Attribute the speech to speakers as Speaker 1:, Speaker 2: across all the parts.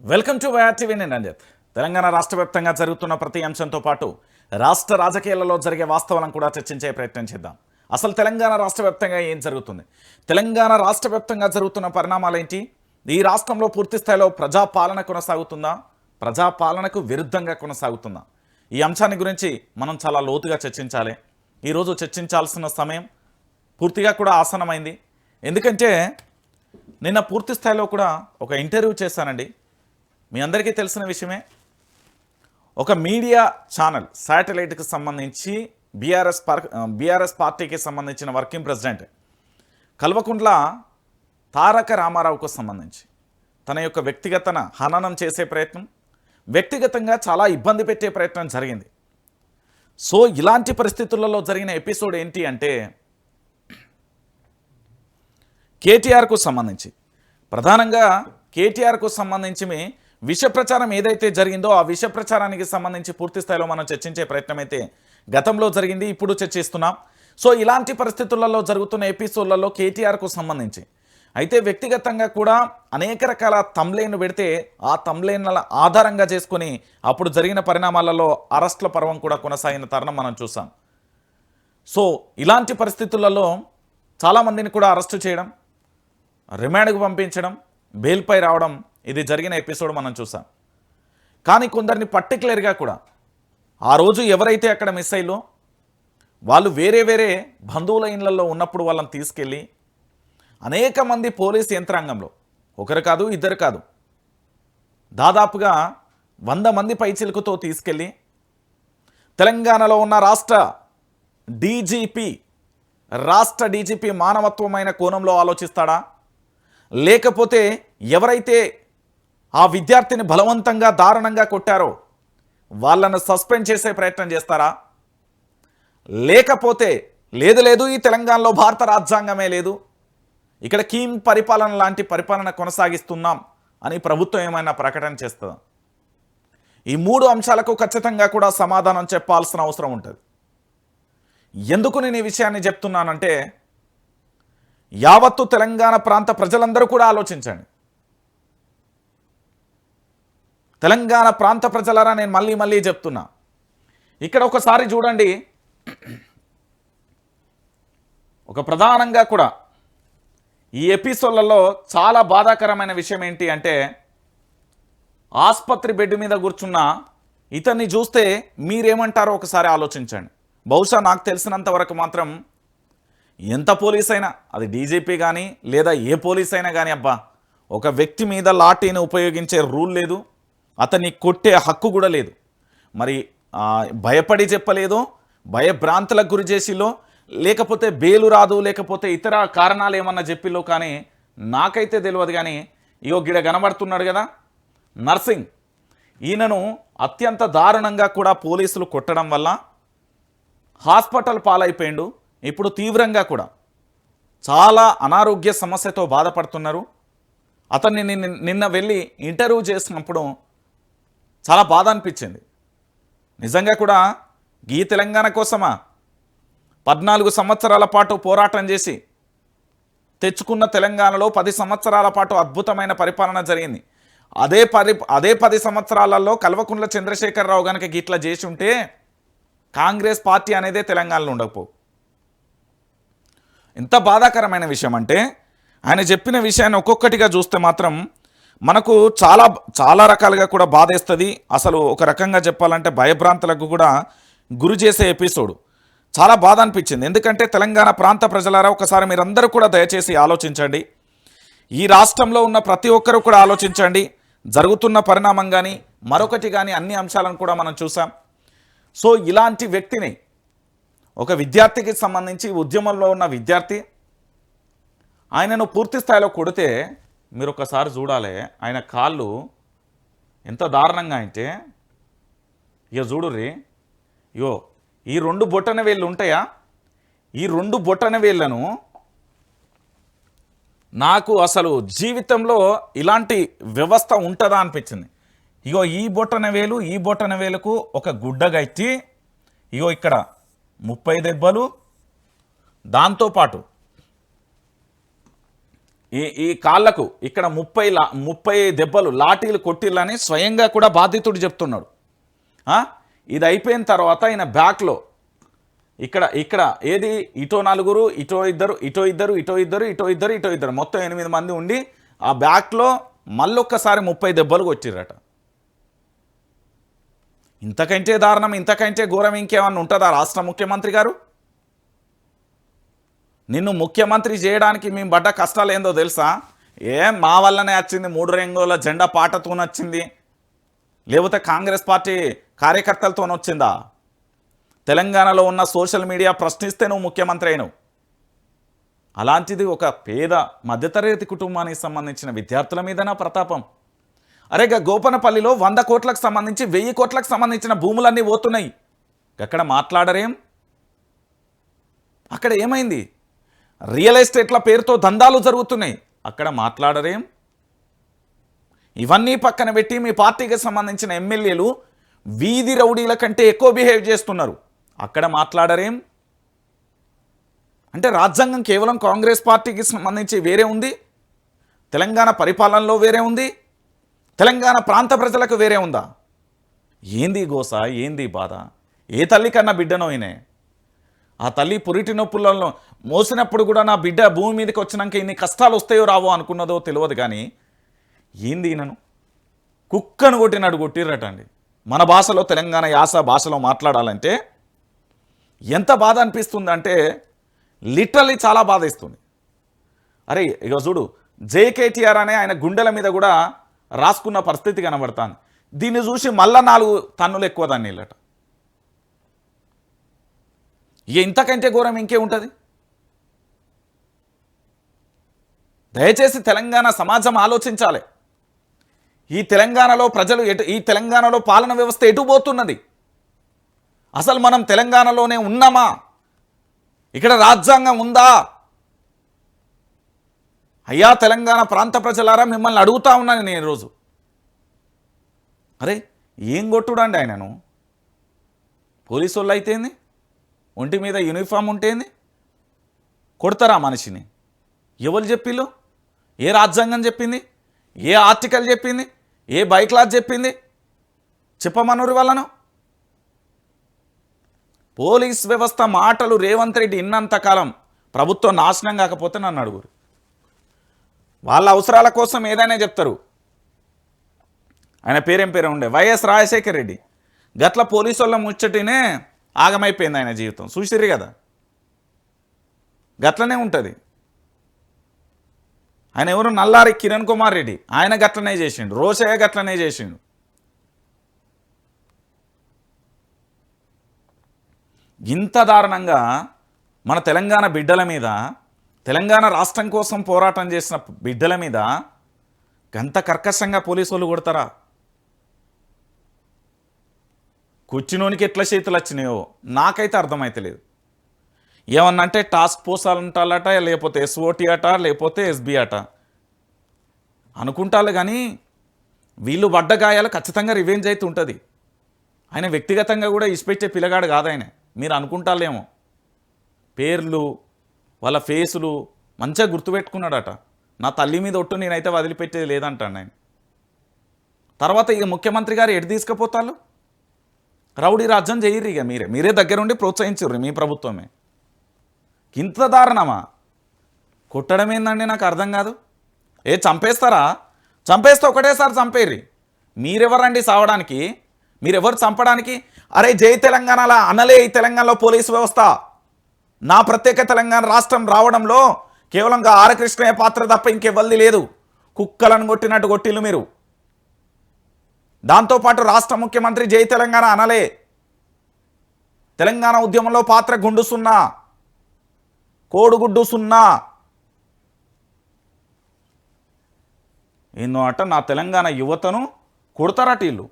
Speaker 1: Welcome to YR TV. నేను రంజిత్. తెలంగాణ రాష్ట్ర వ్యాప్తంగా జరుగుతున్న ప్రతి అంశంతో పాటు రాష్ట్ర రాజకీయాలలో జరిగే వాస్తవాలను కూడా చర్చించే ప్రయత్నం చేద్దాం. అసలు తెలంగాణ రాష్ట్ర వ్యాప్తంగా ఏం జరుగుతుంది, తెలంగాణ రాష్ట్ర వ్యాప్తంగా జరుగుతున్న పరిణామాలు ఏంటి, ఈ రాష్ట్రంలో పూర్తి స్థాయిలో ప్రజాపాలన కొనసాగుతుందా, ప్రజాపాలనకు విరుద్ధంగా కొనసాగుతుందా, ఈ అంశాన్ని గురించి మనం చాలా లోతుగా చర్చించాలి. ఈరోజు చర్చించాల్సిన సమయం పూర్తిగా కూడా ఆసన్నమైంది. ఎందుకంటే నిన్న పూర్తి స్థాయిలో కూడా ఒక ఇంటర్వ్యూ చేశానండి. మీ అందరికీ తెలిసిన విషయమే. ఒక మీడియా ఛానల్ శాటిలైట్కి సంబంధించి బీఆర్ఎస్ పార్టీకి సంబంధించిన వర్కింగ్ ప్రెసిడెంట్ కల్వకుంట్ల తారక రామారావుకు సంబంధించి తన యొక్క వ్యక్తిగతన హననం చేసే ప్రయత్నం, వ్యక్తిగతంగా చాలా ఇబ్బంది పెట్టే ప్రయత్నం జరిగింది. సో ఇలాంటి పరిస్థితులలో జరిగిన ఎపిసోడ్ ఏంటి అంటే కేటీఆర్కు సంబంధించి, ప్రధానంగా కేటీఆర్కు సంబంధించి విష ప్రచారం ఏదైతే జరిగిందో ఆ విష ప్రచారానికి సంబంధించి పూర్తి స్థాయిలో మనం చర్చించే ప్రయత్నం అయితే గతంలో జరిగింది, ఇప్పుడు చర్చిస్తున్నాం. సో ఇలాంటి పరిస్థితులలో జరుగుతున్న ఎపిసోడ్లలో కేటీఆర్కు సంబంధించి అయితే వ్యక్తిగతంగా కూడా అనేక రకాల తమ్లైన్లు పెడితే ఆ తమ్లైన్ల ఆధారంగా చేసుకొని అప్పుడు జరిగిన పరిణామాలలో అరెస్ట్ల పర్వం కూడా కొనసాగిన తరుణం మనం చూసాం. సో ఇలాంటి పరిస్థితులలో చాలామందిని కూడా అరెస్టు చేయడం, రిమాండ్కు పంపించడం, బెయిల్పై రావడం, ఇది జరిగిన ఎపిసోడ్ మనం చూసాం. కానీ కొందరిని పర్టికులర్గా కూడా ఆ రోజు ఎవరైతే అక్కడ మిస్ అయ్యో వాళ్ళు వేరే వేరే బంధువుల ఇళ్లలో ఉన్నప్పుడు వాళ్ళని తీసుకెళ్ళి అనేక మంది పోలీస్ యంత్రాంగంలో, ఒకరు కాదు ఇద్దరు కాదు, దాదాపుగా 100 మంది పైచిలుకుతో తీసుకెళ్ళి తెలంగాణలో ఉన్న రాష్ట్ర డీజీపీ మానవత్వమైన కోణంలో ఆలోచిస్తాడా, లేకపోతే ఎవరైతే ఆ విద్యార్థిని బలవంతంగా దారుణంగా కొట్టారో వాళ్ళను సస్పెండ్ చేసే ప్రయత్నం చేస్తారా, లేకపోతే లేదు ఈ తెలంగాణలో భారత రాజ్యాంగమే లేదు, ఇక్కడ కీమ్ పరిపాలన లాంటి పరిపాలన కొనసాగిస్తున్నాం అని ప్రభుత్వం ఏమైనా ప్రకటన చేస్తుందా? ఈ 3 అంశాలకు ఖచ్చితంగా కూడా సమాధానం చెప్పాల్సిన అవసరం ఉంటుంది. ఎందుకు నేను ఈ విషయాన్ని చెప్తున్నానంటే యావత్తు తెలంగాణ ప్రాంత ప్రజలందరూ కూడా ఆలోచించండి. తెలంగాణ ప్రాంత ప్రజలరా, నేను మళ్ళీ చెప్తున్నా, ఇక్కడ ఒకసారి చూడండి. ఒక ప్రధానంగా కూడా ఈ ఎపిసోడ్లలో చాలా బాధాకరమైన విషయం ఏంటి అంటే ఆసుపత్రి బెడ్ మీద కూర్చున్న ఇతన్ని చూస్తే మీరేమంటారో ఒకసారి ఆలోచించండి. బహుశా నాకు తెలిసినంత వరకు మాత్రం ఎంత పోలీస్ అయినా, అది డీజీపీ కానీ లేదా ఏ పోలీస్ అయినా కానీ, అబ్బా ఒక వ్యక్తి మీద లాఠీని ఉపయోగించే రూల్ లేదు, అతన్ని కొట్టే హక్కు కూడా లేదు. మరి భయపడి చెప్పలేదో, భయభ్రాంతులకు గురి చేసిలో, లేకపోతే బెయిలు రాదు, లేకపోతే ఇతర కారణాలు ఏమన్నా చెప్పిలో కానీ నాకైతే తెలియదు. కానీ ఇగో గిడ కనబడుతున్నాడు కదా నర్సింగ్, ఈయనను అత్యంత దారుణంగా కూడా పోలీసులు కొట్టడం వల్ల హాస్పిటల్ పాలైపోయిండు. ఇప్పుడు తీవ్రంగా కూడా చాలా అనారోగ్య సమస్యతో బాధపడుతున్నారు. అతన్ని నిన్న వెళ్ళి ఇంటర్వ్యూ చేసినప్పుడు చాలా బాధ అనిపించింది. నిజంగా కూడా ఈ తెలంగాణ కోసమా 14 సంవత్సరాల పాటు పోరాటం చేసి తెచ్చుకున్న తెలంగాణలో 10 సంవత్సరాల పాటు అద్భుతమైన పరిపాలన జరిగింది. అదే 10 సంవత్సరాలలో కల్వకుంట్ల చంద్రశేఖరరావు కనుక గిట్లా చేసి ఉంటే కాంగ్రెస్ పార్టీ అనేదే తెలంగాణలో ఉండకపో. ఎంత బాధాకరమైన విషయం అంటే ఆయన చెప్పిన విషయాన్ని ఒక్కొక్కటిగా చూస్తే మాత్రం మనకు చాలా రకాలుగా కూడా బాధేస్తుంది. అసలు ఒక రకంగా చెప్పాలంటే భయభ్రాంతులకు కూడా గురి చేసే ఎపిసోడ్ చాలా బాధ అనిపించింది. ఎందుకంటే తెలంగాణ ప్రాంత ప్రజలారా, ఒకసారి మీరందరూ కూడా దయచేసి ఆలోచించండి. ఈ రాష్ట్రంలో ఉన్న ప్రతి ఒక్కరూ కూడా ఆలోచించండి. జరుగుతున్న పరిణామం కానీ మరొకటి కానీ అన్ని అంశాలను కూడా మనం చూసాం. సో ఇలాంటి వ్యక్తిని, ఒక విద్యార్థికి సంబంధించి ఉద్యమంలో ఉన్న విద్యార్థి, ఆయనను పూర్తి స్థాయిలో కొడితే మీరు ఒకసారి చూడాలి ఆయన కాళ్ళు ఎంత దారుణంగా అంటే, ఇక చూడుర్రి, ఇగో ఈ 2 బొట్టన వేళ్ళు ఉంటాయా, ఈ 2 బొట్టన వేళ్ళను నాకు అసలు జీవితంలో ఇలాంటి వ్యవస్థ ఉంటుందా అనిపించింది. ఇగో ఈ బొట్టన వేలుకు ఒక గుడ్డ గట్టి, ఇగో ఇక్కడ 30 దెబ్బలు, దాంతోపాటు ఈ కాళ్లకు ఇక్కడ 30 దెబ్బలు లాఠీలు కొట్టిల్లని స్వయంగా కూడా బాధితుడు చెప్తున్నాడు. ఇది అయిపోయిన తర్వాత ఆయన బ్యాక్లో ఇక్కడ ఏది ఇటో 4, ఇటో 2, ఇటో 2, ఇటో 2, ఇటో 2, ఇటో 2 మొత్తం 8 మంది ఉండి ఆ బ్యాక్లో మళ్ళొక్కసారి 30 దెబ్బలు కొట్టిర్రట. ఇంతకంటే దారుణం, ఇంతకంటే ఘోరం ఇంకేమన్నా ఉంటుందా రాష్ట్ర ముఖ్యమంత్రి గారు? నిన్ను ముఖ్యమంత్రి చేయడానికి మేము పడ్డ కష్టాలు ఏందో తెలుసా? మా వల్లనే వచ్చింది, 3 రంగుల జెండా పాటతో వచ్చింది, లేకపోతే కాంగ్రెస్ పార్టీ కార్యకర్తలతో వచ్చిందా? తెలంగాణలో ఉన్న సోషల్ మీడియా ప్రశ్నిస్తే నువ్వు ముఖ్యమంత్రి అయినవు. అలాంటిది ఒక పేద మధ్యతరగతి కుటుంబానికి సంబంధించిన విద్యార్థుల మీదనా ప్రతాపం? అరే గోపనపల్లిలో 100 కోట్లకు సంబంధించి 1000 కోట్లకు సంబంధించిన భూములన్నీ పోతున్నాయి. అక్కడ మాట్లాడరేం? అక్కడ ఏమైంది? రియల్ ఎస్టేట్ల పేరుతో దందాలు జరుగుతున్నాయి, అక్కడ మాట్లాడరేం? ఇవన్నీ పక్కన పెట్టి మీ పార్టీకి సంబంధించిన ఎమ్మెల్యేలు వీధి రౌడీల కంటే ఎక్కువ బిహేవ్ చేస్తున్నారు, అక్కడ మాట్లాడరేం? అంటే రాజ్యాంగం కేవలం కాంగ్రెస్ పార్టీకి సంబంధించి వేరే ఉంది, తెలంగాణ పరిపాలనలో వేరే ఉంది, తెలంగాణ ప్రాంత ప్రజలకు వేరే ఉందా? ఏంది గోస, ఏంది బాధ? ఏ తల్లి కన్నా బిడ్డనోయినే ఆ తల్లి పురిటి నొప్పులలో మోసినప్పుడు కూడా నా బిడ్డ భూమి మీదకి వచ్చినాక ఇన్ని కష్టాలు వస్తాయో రావో అనుకున్నదో తెలియదు. కానీ ఏంది నన్ను కుక్కను కొట్టినట్టు కొట్టిర్రటండి. మన భాషలో తెలంగాణ యాస భాషలో మాట్లాడాలంటే ఎంత బాధ అనిపిస్తుంది అంటే లిటరల్లీ చాలా బాధ ఇస్తుంది. అరే ఇక చూడు, జేకేటీఆర్ అనే ఆయన గుండెల మీద కూడా రాసుకున్న పరిస్థితి కనబడుతుంది. దీన్ని చూసి మళ్ళా 4 టన్నులు ఎక్కువ దాన్ని ఇల్లట. ఇంతకంటే ఘోరం ఇంకే ఉంటుంది? దయచేసి తెలంగాణ సమాజం ఆలోచించాలి. ఈ తెలంగాణలో ప్రజలు ఈ తెలంగాణలో పాలన వ్యవస్థ ఎటు పోతున్నది? అసలు మనం తెలంగాణలోనే ఉన్నామా? ఇక్కడ రాజ్యాంగం ఉందా? అయ్యా తెలంగాణ ప్రాంత ప్రజలారా, మిమ్మల్ని అడుగుతా ఉన్నాను నేను ఈరోజు. అరే ఏం కొట్టుడండి ఆయనను? పోలీసు వాళ్ళు అయితేంది, ఒంటి మీద యూనిఫామ్ ఉంటేంది, కొడతారా మనిషిని? ఎవరు చెప్పిళ్ళు? ఏ రాజ్యాంగం చెప్పింది? ఏ ఆర్టికల్ చెప్పింది? ఏ బైక్లాస్ చెప్పింది? చెప్పమనురు వాళ్ళను. పోలీస్ వ్యవస్థ మాటలు రేవంత్ రెడ్డి ఇన్నంతకాలం ప్రభుత్వం నాశనం కాకపోతే నన్ను అడుగురు. వాళ్ళ అవసరాల కోసం ఏదైనా చెప్తారు. ఆయన పేరేం ఉండే వైఎస్ రాజశేఖర్ రెడ్డి గట్ల పోలీసు వాళ్ళ ముచ్చటినే ఆగమైపోయింది ఆయన జీవితం. చూసిర్రు కదా, గట్లనే ఉంటుంది. ఆయన ఎవరు? నల్లారి కిరణ్ కుమార్ రెడ్డి, ఆయన గట్లనే చేసిండు. రోషయ్య గట్లనే చేసిండు. ఇంత దారుణంగా మన తెలంగాణ బిడ్డల మీద, తెలంగాణ రాష్ట్రం కోసం పోరాటం చేసిన బిడ్డల మీద గంత కర్కశంగా పోలీసు వాళ్ళు కొడతారా? కూర్చునోనికి ఎట్లా చేతులు వచ్చినాయో నాకైతే అర్థమైతలేదు. ఏమన్నంటే టాస్క్ ఫోర్స్ అంటాలట, లేకపోతే ఎస్ఓటీ అట, లేకపోతే ఎస్బీ అట అనుకుంటారు. కానీ వీళ్ళు పడ్డ గాయాలు ఖచ్చితంగా రివెంజ్ అయితే ఉంటుంది. ఆయన వ్యక్తిగతంగా కూడా ఇసిపెట్టే పిల్లగాడు కాదు ఆయన. మీరు అనుకుంటారేమో. పేర్లు వాళ్ళ ఫేసులు మంచిగా గుర్తుపెట్టుకున్నాడట. నా తల్లి మీద ఒట్టు నేనైతే వదిలిపెట్టేది లేదంటాడు ఆయన. తర్వాత ఇక ముఖ్యమంత్రి గారు ఎటు తీసుకుపోతారు? రౌడీ రాజ్యం చేయరు. ఇక మీరే దగ్గరుండి ప్రోత్సహించరు మీ ప్రభుత్వమే. ఇంత దారుణమా? కొట్టడం ఏందండి నాకు అర్థం కాదు. చంపేస్తారా? చంపేస్తే ఒకటేసారి చంపేర్రి. మీరెవరండి సావడానికి? మీరెవరు చంపడానికి? అరే జై తెలంగాణలా అనలే ఈ తెలంగాణలో పోలీసు వ్యవస్థ. నా ప్రత్యేక తెలంగాణ రాష్ట్రం రావడంలో కేవలం ఆర్ కృష్ణయ్య పాత్ర తప్ప ఇంకెవ్వల్ది లేదు. కుక్కలను కొట్టినట్టు కొట్టిల్లు మీరు. దాంతోపాటు రాష్ట్ర ముఖ్యమంత్రి జై తెలంగాణ అనలే. తెలంగాణ ఉద్యమంలో పాత్ర గుండు సున్నా, కోడుగుడ్డు సున్నా. ఎన్నో అట నా తెలంగాణ యువతను కొడతారట వీళ్ళు.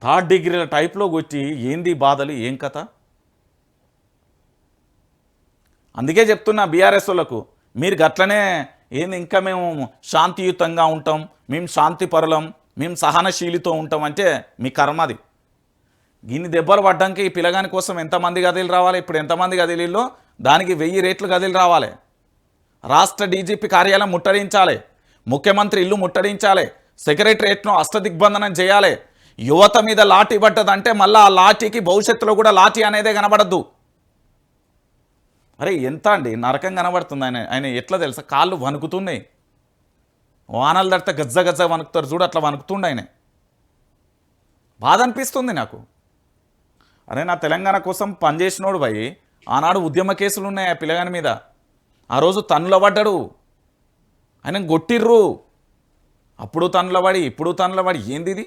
Speaker 1: 3rd డిగ్రీల టైప్లో కొట్టి ఏంది బాధలు, ఏం కథ? అందుకే చెప్తున్నా బీఆర్ఎస్ వాళ్ళకు, మీరు గట్లనే ఏంది ఇంకా మేము శాంతియుతంగా ఉంటాం, మేము శాంతి పరులం, మేము సహనశీలితో ఉంటాం అంటే మీ కర్మది. ఇన్ని దెబ్బలు పడ్డానికి ఈ పిల్లగాని కోసం ఎంతమంది గదిలు రావాలి? ఇప్పుడు ఎంతమంది గదిలీల్లో దానికి 1000 రేట్లు గదిలు రావాలి. రాష్ట్ర డీజీపీ కార్యాలయం ముట్టడించాలి, ముఖ్యమంత్రి ఇల్లు ముట్టడించాలి, సెక్రటరియట్ను అష్టదిగ్బంధనం చేయాలి. యువత మీద లాఠీ పడ్డదంటే మళ్ళీ ఆ లాఠీకి భవిష్యత్తులో కూడా లాఠీ అనేదే కనబడద్దు. అరే ఎంత అండి నరకం కనబడుతుంది. ఆయన ఎట్లా తెలుసా, కాళ్ళు వణుకుతున్నాయి. వానలు తడితే గజ్జ గజ్జ వణుకుతారు చూడు, అట్లా వణుకుతుండే ఆయన. బాధ అనిపిస్తుంది నాకు. అరే నా తెలంగాణ కోసం పనిచేసినోడు భయ్, ఆనాడు ఉద్యమ కేసులు ఉన్నాయి ఆ పిల్లగాని మీద. ఆ రోజు తన్నుల పడ్డాడు, ఆయన కొట్టిర్రు. అప్పుడు తన్నులబడి ఇప్పుడు తన్నులబడి ఏంది ఇది?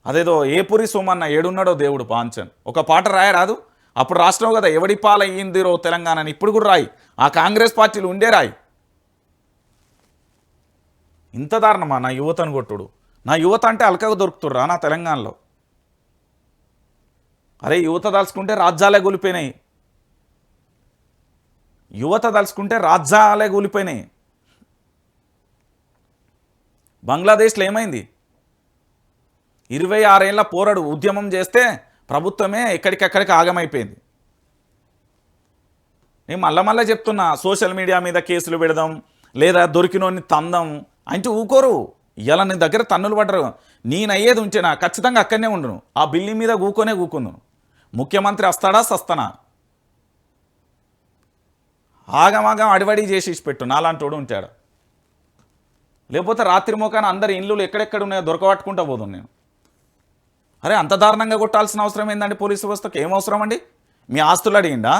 Speaker 1: అదేదో ఏపురి సోమన్న ఏడున్నాడో దేవుడు పాంచన్ ఒక పాట రాయరాదు? అప్పుడు రాష్ట్రం కదా ఎవడి పాలయ్యిందిరో తెలంగాణని, ఇప్పుడు కూడా రాయి. ఆ కాంగ్రెస్ పార్టీలు ఉండే రాయి. ఇంత దారుణమా నా యువతను కొట్టుడు? నా యువత అంటే అలకగా దొరుకుతుర్రా నా తెలంగాణలో? అరే యువత తలుచుకుంటే రాజ్యాలే కూలిపోయినాయి, యువత తలుచుకుంటే రాజ్యాలే కూలిపోయినాయి. బంగ్లాదేశ్లో ఏమైంది? 26 ఏళ్ళ పోరాడు ఉద్యమం చేస్తే ప్రభుత్వమే ఎక్కడికక్కడికి ఆగమైపోయింది. నేను మళ్ళా చెప్తున్నా, సోషల్ మీడియా మీద కేసులు పెడదాం లేదా దొరికినోని తందాం అంటే ఊకోరు. ఇలా నీ దగ్గర తన్నులు పడ్డరు. నేనయ్యేది ఉంచేనా ఖచ్చితంగా అక్కడనే ఉండును, ఆ బిల్లి మీద కూకుందును. ముఖ్యమంత్రి వస్తాడా సస్తానా? ఆగమాగం అడివడి చేసి పెట్టు నాలాంటోడు ఉంటాడు. లేకపోతే రాత్రి మోకాన అందరి ఇండ్లు ఎక్కడెక్కడ ఉన్నాయో దొరకబట్టుకుంటా పోదు నేను. అరే అంత దారుణంగా కొట్టాల్సిన అవసరం ఏందండి? పోలీసు వ్యవస్థకు ఏం అవసరం అండి? మీ ఆస్తులు అడిగిండా?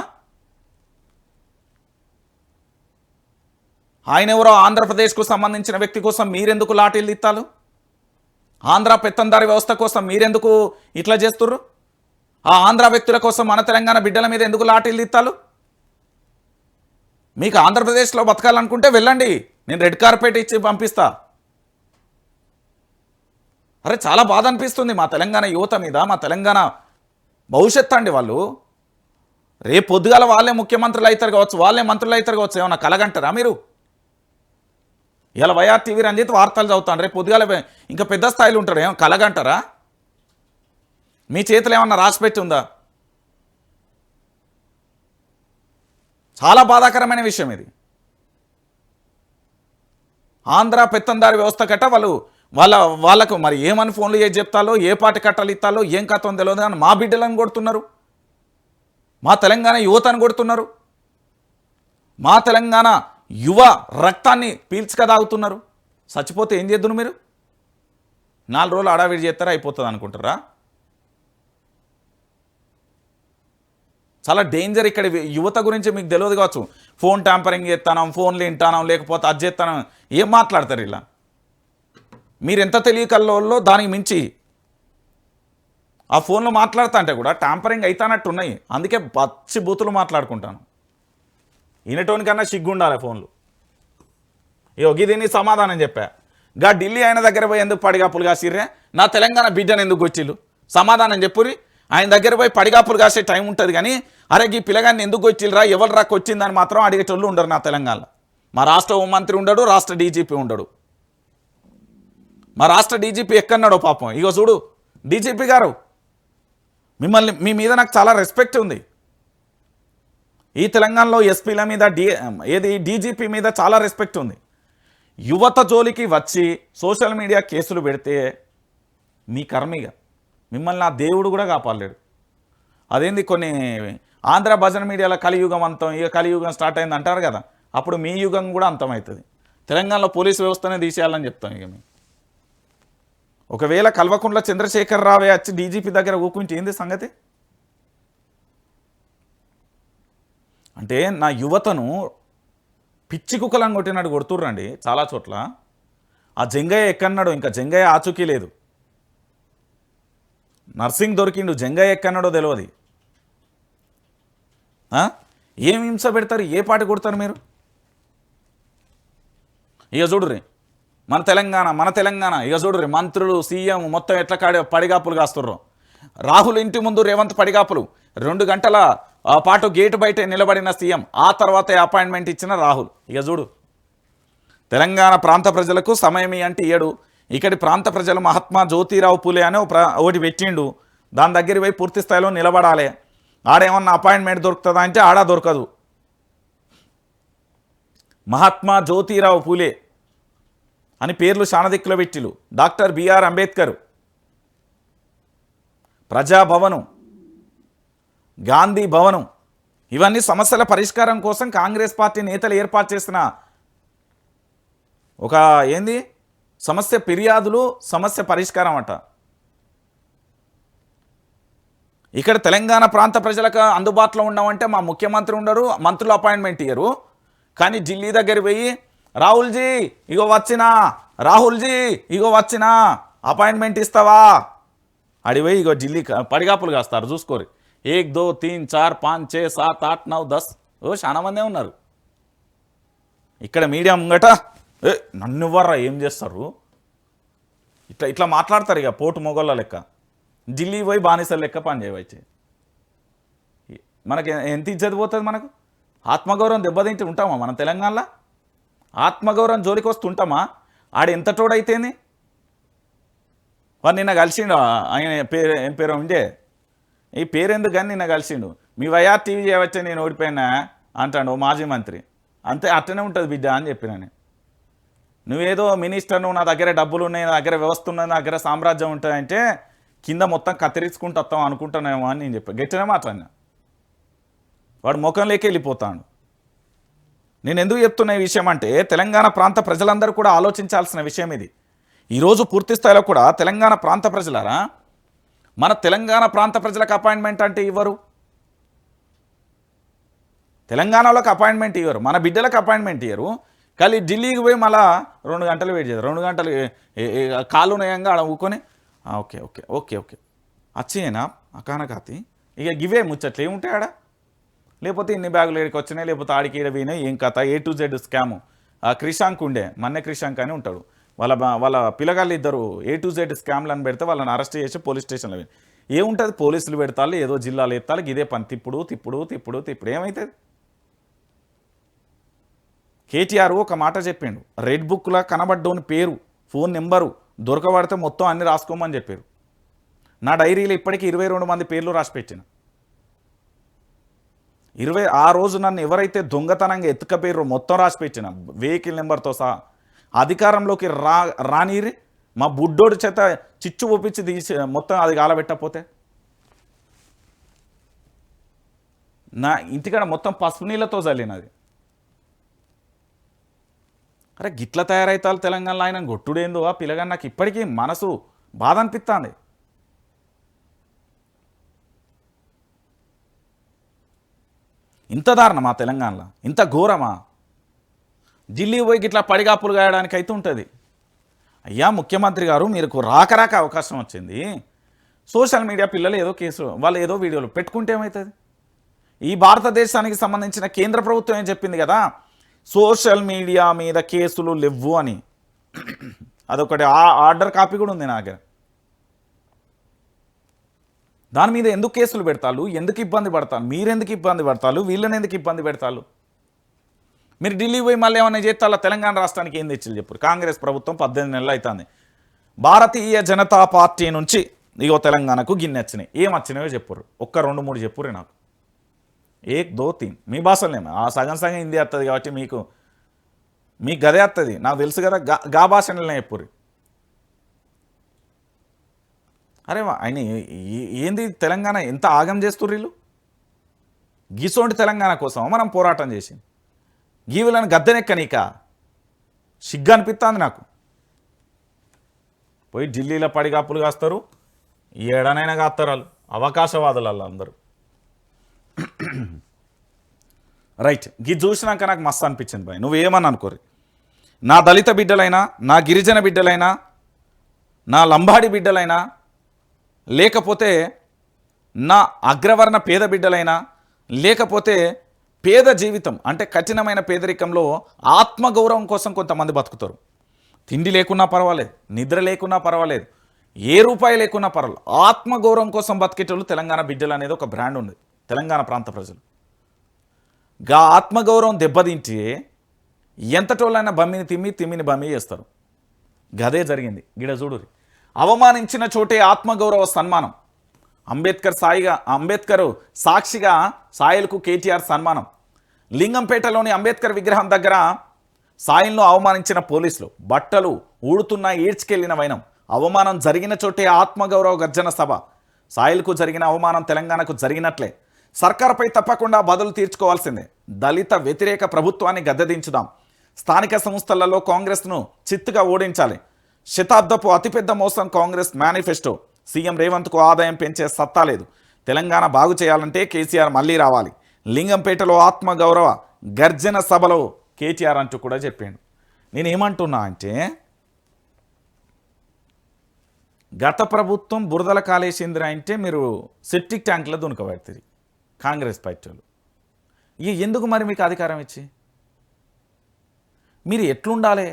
Speaker 1: ఆయన ఎవరో ఆంధ్రప్రదేశ్కు సంబంధించిన వ్యక్తి కోసం మీరెందుకు లాఠీలు తిత్తాలు? ఆంధ్ర పెత్తందారి వ్యవస్థ కోసం మీరెందుకు ఇట్లా చేస్తుర్రు? ఆ ఆంధ్ర వ్యక్తుల కోసం మన తెలంగాణ బిడ్డల మీద ఎందుకు లాఠీలు తిత్తాలు? మీకు ఆంధ్రప్రదేశ్లో బతకాలనుకుంటే వెళ్ళండి, నేను రెడ్ కార్పెట్ ఇచ్చి పంపిస్తా. అరే చాలా బాధ అనిపిస్తుంది మా తెలంగాణ యువత మీద, మా తెలంగాణ భవిష్యత్తు అండి. వాళ్ళు రేపు పొద్దుగాల వాళ్ళే ముఖ్యమంత్రులు అవుతారు కావచ్చు, వాళ్ళే మంత్రులు అవుతారు కావచ్చు. ఏమన్నా కలగంటారా మీరు? ఇలా వైఆర్ టీవీ రంజిత్ వార్తలు చదువుతాను, రేపు పొద్దుగాల ఇంకా పెద్ద స్థాయిలో ఉంటారు. ఏమో కలగంటారా? మీ చేతిలో ఏమన్నా రాసిపెట్టి ఉందా? చాలా బాధాకరమైన విషయం ఇది. ఆంధ్ర పెత్తందారి వ్యవస్థ కట్ట వాళ్ళకు మరి ఏమని ఫోన్లు చేసి చెప్తాలో, ఏ పాటి కట్టలు ఇస్తాలో ఏం కథం తెలియదు కానీ మా బిడ్డలను కొడుతున్నారు, మా తెలంగాణ యువతను కొడుతున్నారు, మా తెలంగాణ యువ రక్తాన్ని పీల్చుక తాగుతున్నారు. చచ్చిపోతే ఏం చేద్దును మీరు? 4 రోజులు అడావిడి చేస్తారా అయిపోతుంది అనుకుంటారా? చాలా డేంజర్ ఇక్కడ. యువత గురించి మీకు తెలియదు కావచ్చు. ఫోన్ ట్యాంపరింగ్ చేస్తాను, ఫోన్లు వింటాను, లేకపోతే అది చేస్తాను, ఏం మాట్లాడతారు ఇలా? మీరు ఎంత తెలియకల్లో దానికి మించి ఆ ఫోన్లో మాట్లాడుతా అంటే కూడా ట్యాంపరింగ్ అవుతానట్టు ఉన్నాయి. అందుకే పచ్చి బూతులు మాట్లాడుకుంటాను. వినటోనికన్నా సిగ్గుండాలి ఫోన్లు. దీన్ని సమాధానం చెప్పా. ఢిల్లీ ఆయన దగ్గర పోయి ఎందుకు పడిగాపులు కాసిర్రే? నా తెలంగాణ బిడ్డను ఎందుకు వచ్చిళ్ళు? సమాధానం చెప్పురి. ఆయన దగ్గర పోయి పడిగాపులు కాసే టైం ఉంటుంది కానీ అరే ఈ పిల్లగాన్ని ఎందుకు వచ్చిల్రా, ఎవరు రాకు వచ్చిందని మాత్రం అడిగేటోళ్ళు ఉండరు నా తెలంగాణలో. మా రాష్ట్ర హోంమంత్రి ఉండడు, రాష్ట్ర డీజీపీ ఉండడు. మా రాష్ట్ర డీజీపీ ఎక్కన్నాడో పాపం. చూడు డీజీపీ గారు, మీ మీద నాకు చాలా రెస్పెక్ట్ ఉంది. ఈ తెలంగాణలో ఎస్పీల మీద డీజీపీ మీద చాలా రెస్పెక్ట్ ఉంది. యువత జోలికి వచ్చి సోషల్ మీడియా కేసులు పెడితే మీ కర్మిగా మిమ్మల్ని ఆ దేవుడు కూడా కాపాడలేడు. అదేంది కొన్ని ఆంధ్ర భజన మీడియాలో కలియుగం అంతం, కలియుగం స్టార్ట్ అయింది అంటారు కదా, అప్పుడు మీ యుగం కూడా అంతమవుతుంది. తెలంగాణలో పోలీసు వ్యవస్థనే తీసేయాలని చెప్తాం. మేము ఒకవేళ కల్వకుంట్ల చంద్రశేఖర్ రావే వచ్చి డీజీపీ దగ్గర ఊకుంటే ఏంది సంగతి? అంటే నా యువతను పిచ్చి కుక్కలను కొట్టినట్టు కొడుతుర్రండి చాలా చోట్ల. ఆ జంగయ్య ఎక్కన్నాడో, ఇంకా జంగయ్య ఆచూకీ లేదు. నర్సింగ్ దొరికిండు, జంగయ్య ఎక్కన్నాడో తెలియదు. ఏం హింస పెడతారు, ఏ పాటి కొడతారు మీరు? చూడుర్రి మన తెలంగాణ చూడుర్రి మంత్రులు సీఎం మొత్తం ఎట్లా పడిగాపులు కాస్తుర్రు. రాహుల్ ఇంటి ముందు రేవంత్ పడిగాపులు, 2 గంటల పాటు గేటు బయట నిలబడిన సీఎం, ఆ తర్వాతే అపాయింట్మెంట్ ఇచ్చిన రాహుల్. చూడు తెలంగాణ ప్రాంత ప్రజలకు సమయం అంటే ఇయ్యడు. ఇక్కడి ప్రాంత ప్రజలు మహాత్మా జ్యోతిరావు పూలే అని ఒకటి పెట్టిండు, దాని దగ్గర పోయి పూర్తి స్థాయిలో నిలబడాలి. ఆడేమన్నా అపాయింట్మెంట్ దొరుకుతుందా అంటే ఆడ దొరకదు. మహాత్మా జ్యోతిరావు పూలే అని పేర్లు శానదిక్కులో పెట్టిలు, డాక్టర్ బిఆర్ అంబేద్కర్, ప్రజాభవనం, గాంధీ భవనం, ఇవన్నీ సమస్యల పరిష్కారం కోసం కాంగ్రెస్ పార్టీ నేతలు ఏర్పాటు చేసిన ఒక సమస్య ఫిర్యాదులు, సమస్య పరిష్కారం అట. ఇక్కడ తెలంగాణ ప్రాంత ప్రజలకు అందుబాటులో ఉన్నామంటే మా ముఖ్యమంత్రి ఉండరు, మంత్రులు అపాయింట్మెంట్ ఇయ్యరు. కానీ ఢిల్లీ దగ్గర పోయి రాహుల్జీ ఇగో వచ్చినా, రాహుల్జీ ఇగో వచ్చినా, అపాయింట్మెంట్ ఇస్తావా అడిపోయి ఇగో ఢిల్లీ పడిగాపులు కాస్తారు. చూసుకోరు 1 2 3 4 5 6 7 8 9 10 చాలా మందే ఉన్నారు. ఇక్కడ మీడియా ముంగట నన్ను ఇవ్వర్రా ఏం చేస్తారు, ఇట్లా మాట్లాడతారు. ఇక పోటు మొగోళ్ళ లెక్క ఢిల్లీ పోయి బానిసల లెక్క పని చేయవచ్చు. మనకి ఎంత ఇజ్జత పోతుంది? మనకు ఆత్మగౌరవం దెబ్బతింటే ఉంటామా మనం తెలంగాణలో? ఆత్మగౌరవం జోలికి వస్తుంటామా? ఆడ ఎంత తోడైతేంది? వాడు నిన్న కలిసిండు, ఆయన ఏం పేరు ఉండే, ఈ పేరెందుకు కానీ నిన్న కలిసిండు. మీ వైఆర్ టీవీ చేయవచ్చే నేను ఓడిపోయినా అంటాడు మాజీ మంత్రి. అంతే అట్టనే ఉంటుంది బిడ్డ అని చెప్పినాను. నువ్వేదో మినిస్టర్, నువ్వు నా దగ్గర డబ్బులు ఉన్నాయి, నా దగ్గర వ్యవస్థ ఉన్నది, నా దగ్గర సామ్రాజ్యం ఉంటుందంటే కింద మొత్తం కత్తిరించుకుంటూ వస్తాం అనుకుంటున్నామో అని నేను చెప్పాను. గట్టినే మాట్లాడినా. వాడు ముఖంలోకి వెళ్ళిపోతాడు. నేను ఎందుకు చెప్తున్న ఈ విషయం అంటే తెలంగాణ ప్రాంత ప్రజలందరూ కూడా ఆలోచించాల్సిన విషయం ఇది. ఈరోజు పూర్తి స్థాయిలో కూడా తెలంగాణ ప్రాంత ప్రజలారా, మన తెలంగాణ ప్రాంత ప్రజలకు అపాయింట్మెంట్ అంటే ఇవ్వరు, తెలంగాణలోకి అపాయింట్మెంట్ ఇవ్వరు, మన బిడ్డలకు అపాయింట్మెంట్ ఇవ్వరు. కానీ ఢిల్లీకి పోయి మళ్ళా 2 గంటలు వెయిట్ చేస్తారు. 2 గంటలు కాళ్ళు నయంగా ఆడ ఊకొని ఓకే ఓకే ఓకే ఓకే అచ్చేనా అకానకాతి ఇక గివే ముచ్చట్లు ఏముంటాయి ఆడ. లేకపోతే ఇన్ని బ్యాగులు ఏడికి వచ్చినాయి, లేకపోతే ఆడికి ఈడ పోయినాయి, ఏం కథ A to Z scam. Krishank ఉండే, మన్నే క్రిషాంక్ అని ఉంటాడు, వాళ్ళ పిల్లగాళ్ళు ఇద్దరు A to Z స్కామ్లను పెడితే వాళ్ళని అరెస్ట్ చేసి పోలీస్ స్టేషన్లో ఏముంటుంది, పోలీసులు పెడతారు, ఏదో జిల్లాలు ఎత్తాలి, ఇదే పని తిప్పుడు తిప్పుడు తిప్పుడు తిప్పుడు ఏమవుతుంది? కేటీఆర్ ఒక మాట చెప్పిండు, రెడ్ బుక్లో కనబడ్డోని పేరు, ఫోన్ నెంబరు దొరకబడితే మొత్తం అన్ని రాసుకోమని చెప్పారు. నా డైరీలో ఇప్పటికీ 22 మంది పేర్లు రాసి పెట్టిన. ఆ రోజు నన్ను ఎవరైతే దొంగతనంగా ఎత్తుకపోయారో మొత్తం రాసి పెట్టిన, వెహికల్ నెంబర్తో సహా. అధికారంలోకి రానిరి మా బుడ్డోడి చేత చిచ్చు ఒప్పించి తీసి మొత్తం అది గాలబెట్టకపోతే నా ఇంటికాడ మొత్తం పసుపు నీళ్ళతో చల్లినది. అరే గిట్ల తయారైతాలు తెలంగాణలో ఆయన గొట్టుడేందో ఆ పిల్లగా నాకు ఇప్పటికీ మనసు బాధ అనిపిస్తుంది. ఇంత దారుణమా తెలంగాణలో? ఇంత ఘోరమా? ఢిల్లీ పోయి గిట్లా పడిగాపులు గాయడానికి అయితే ఉంటుంది. అయ్యా ముఖ్యమంత్రి గారు, మీకు రాక అవకాశం వచ్చింది. సోషల్ మీడియా పిల్లలు ఏదో కేసు, వాళ్ళు ఏదో వీడియోలు పెట్టుకుంటే ఏమవుతుంది? ఈ భారతదేశానికి సంబంధించిన కేంద్ర ప్రభుత్వం ఏం చెప్పింది కదా, సోషల్ మీడియా మీద కేసులు లేవు అని. అదొకటి ఆర్డర్ కాపీ కూడా ఉంది నా దగ్గర. దాని మీద ఎందుకు కేసులు పెడతారు? ఎందుకు ఇబ్బంది పడతారు? మీరెందుకు ఇబ్బంది పడతారు? వీళ్ళని ఎందుకు ఇబ్బంది పెడతారు? మీరు ఢిల్లీ పోయి మళ్ళీ ఏమైనా చేస్తారా? తెలంగాణ రాష్ట్రానికి ఏం తెచ్చి చెప్పారు? కాంగ్రెస్ ప్రభుత్వం 18 నెలలు అవుతుంది. భారతీయ జనతా పార్టీ నుంచి ఇగో తెలంగాణకు గిన్నె వచ్చినాయి. ఏం వచ్చినాయో చెప్పారు, ఒక్క 2 3 చెప్పురే నాకు. 1 2 3 మీ భాషలేమో, ఆ సగం హిందీ వస్తుంది కాబట్టి మీకు గదే వస్తుంది, నాకు తెలుసు కదా. గా భాషలనే చెప్పుర్రి. అరే ఆయన ఏంది తెలంగాణ ఎంత ఆగం చేస్తుర్రు వీళ్ళు? గీసోంటి తెలంగాణ కోసం మనం పోరాటం చేసింది. గీవులను గద్దెనెక్కనీక సిగ్గు అనిపిస్తుంది నాకు. పోయి ఢిల్లీలో పడిగాపులు కాస్తారు, ఏడనైనా కాస్తారు వాళ్ళు, అవకాశవాదులు వాళ్ళు అందరూ. రైట్, ఇది చూసినాక నాకు మస్తు అనిపించింది బాయ్. నువ్వేమని అనుకోరు, నా దళిత బిడ్డలైనా, నా గిరిజన బిడ్డలైనా, నా లంబాడి బిడ్డలైనా, లేకపోతే నా అగ్రవర్ణ పేద బిడ్డలైనా, లేకపోతే పేద జీవితం అంటే కఠినమైన పేదరికంలో ఆత్మగౌరవం కోసం కొంతమంది బతుకుతారు. తిండి లేకున్నా పర్వాలేదు, నిద్ర లేకున్నా పర్వాలేదు, ఏ రూపాయి లేకున్నా పర్వాలేదు, ఆత్మగౌరవం కోసం బతికేటోళ్ళు తెలంగాణ బిడ్డలు అనేది ఒక బ్రాండ్ ఉంది తెలంగాణ ప్రాంత ప్రజలు. గా ఆత్మగౌరవం దెబ్బతింటే ఎంతటోళ్ళైనా తిమ్మిని బమ్మి చేస్తారు. గదే జరిగింది గిడ చూడురి. అవమానించిన చోటే ఆత్మగౌరవ సన్మానం. అంబేద్కర్ సాక్షిగా సాయల్కు కేటీఆర్ సన్మానం. లింగంపేటలోని అంబేద్కర్ విగ్రహం దగ్గర సాయిల్ను అవమానించిన పోలీసులు, బట్టలు ఊడుతున్న ఈడ్చుకెళ్లిన వైనం, అవమానం జరిగిన చోటే ఆత్మగౌరవ గర్జన సభ. సాయిల్కు జరిగిన అవమానం తెలంగాణకు జరిగినట్లే. సర్కార్పై తప్పకుండా బదులు తీర్చుకోవాల్సిందే. దళిత వ్యతిరేక ప్రభుత్వాన్ని గద్దెదించుదాం. స్థానిక సంస్థలలో కాంగ్రెస్ను చిత్తుగా ఓడించాలి. శతాబ్దపు అతిపెద్ద మోసం కాంగ్రెస్ మేనిఫెస్టో. సీఎం రేవంత్కు ఆదాయం పెంచే సత్తా లేదు. తెలంగాణ బాగు చేయాలంటే కేసీఆర్ మళ్ళీ రావాలి. లింగంపేటలో ఆత్మగౌరవ గర్జన సభలో కేటీఆర్ అంటూ కూడా చెప్పాడు. నేనేమంటున్నా అంటే, గత ప్రభుత్వం బురదల కాళేశేంద్ర అంటే మీరు సెప్టిక్ ట్యాంకులో దునకబడుతుంది కాంగ్రెస్ పార్టీలు. ఇక ఎందుకు మరి మీకు అధికారం ఇచ్చి? మీరు ఎట్లుండాలి?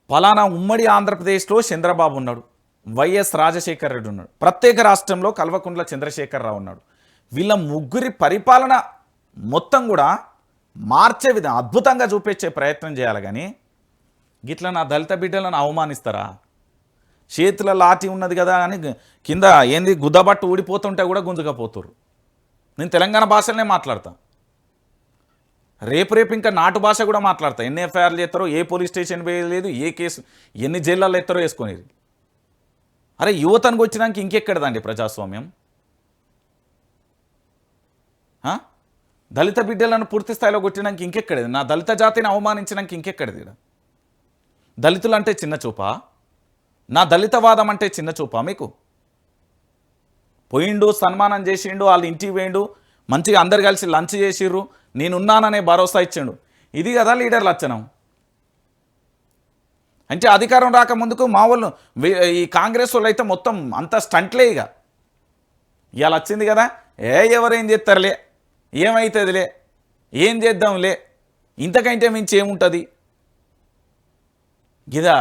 Speaker 1: పలానా ఉమ్మడి ఆంధ్రప్రదేశ్లో చంద్రబాబు ఉన్నాడు, వైఎస్ రాజశేఖర రెడ్డి ఉన్నాడు, ప్రత్యేక రాష్ట్రంలో కల్వకుంట్ల చంద్రశేఖరరావు ఉన్నాడు. వీళ్ళ ముగ్గురి పరిపాలన మొత్తం కూడా మార్చే విధంగా అద్భుతంగా చూపించే ప్రయత్నం చేయాలి. కానీ గిట్లా నా దళిత బిడ్డలను అవమానిస్తారా? చేతుల లాఠీ ఉన్నది కదా అని కింద ఏంది గుద్దబట్టు ఊడిపోతుంటే కూడా గుంజుకపోతురు. నేను తెలంగాణ భాషలనే మాట్లాడతా. రేపు ఇంకా నాటు భాష కూడా మాట్లాడతా. ఎన్ని ఎఫ్ఐఆర్లు చేస్తారో, ఏ పోలీస్ స్టేషన్ వేయలేదు, ఏ కేసు ఎన్ని జైళ్ళల్లో ఎత్తారో వేసుకునేది. అరే యువతనికి వచ్చినాక ఇంకెక్కడదండి ప్రజాస్వామ్యం? దళిత బిడ్డలను పూర్తి స్థాయిలో కొట్టినాక ఇంకెక్కడది? నా దళిత జాతిని అవమానించినాక ఇంకెక్కడది? దళితులు అంటే చిన్న చూపా? నా దళితవాదం అంటే చిన్న చూపా మీకు? పోయిండు, సన్మానం చేసిండు, వాళ్ళ ఇంటికి పోయిండు, మంచిగా అందరు కలిసి లంచ్ చేసిర్రు, నేనున్నాననే భరోసా ఇచ్చిండు. ఇది కదా లీడర్ లక్షణం. అంటే అధికారం రాకముందుకు మా వాళ్ళు ఈ కాంగ్రెస్ వాళ్ళు అయితే మొత్తం అంత స్టంట్లే. ఇక ఇవాళ వచ్చింది కదా, ఎవరేం చేస్తారులే, ఏమవుతుందిలే, ఏం చేద్దాంలే, ఇంతకంటే మించి ఏముంటుంది? గిదా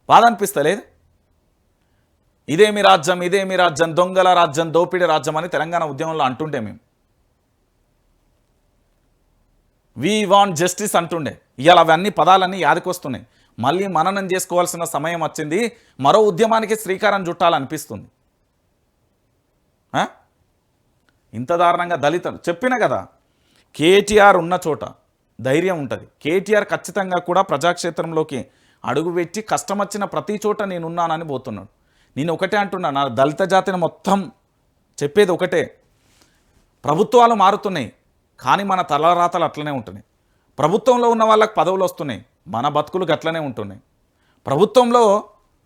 Speaker 1: బాధ అనిపిస్తలేదు? ఇదేమి రాజ్యం, ఇదేమి రాజ్యం, దొంగల రాజ్యం, దోపిడీ రాజ్యం అని తెలంగాణ ఉద్యమంలో అంటుండే మేము. వీ వాంట్ జస్టిస్ అంటుండే. ఇవాళ అవన్నీ పదాలన్నీ యాదకొస్తున్నాయి. మళ్ళీ మననం చేసుకోవాల్సిన సమయం వచ్చింది. మరో ఉద్యమానికి శ్రీకారం చుట్టాలనిపిస్తుంది. ఇంత దారుణంగా దళితులు చెప్పిన కదా, కేటీఆర్ ఉన్న చోట ధైర్యం ఉంటుంది. కేటీఆర్ ఖచ్చితంగా కూడా ప్రజాక్షేత్రంలోకి అడుగుపెట్టి కష్టం వచ్చిన ప్రతి చోట నేనున్నానని పోతున్నాడు. నేను ఒకటే అంటున్నా, నా దళిత జాతిని మొత్తం చెప్పేది ఒకటే, ప్రభుత్వాలు మారుతున్నాయి కానీ మన తలరాతలు అట్లనే ఉంటున్నాయి. ప్రభుత్వంలో ఉన్న వాళ్ళకి పదవులు వస్తున్నాయి, మన బతుకులు గట్లనే ఉంటున్నాయి. ప్రభుత్వంలో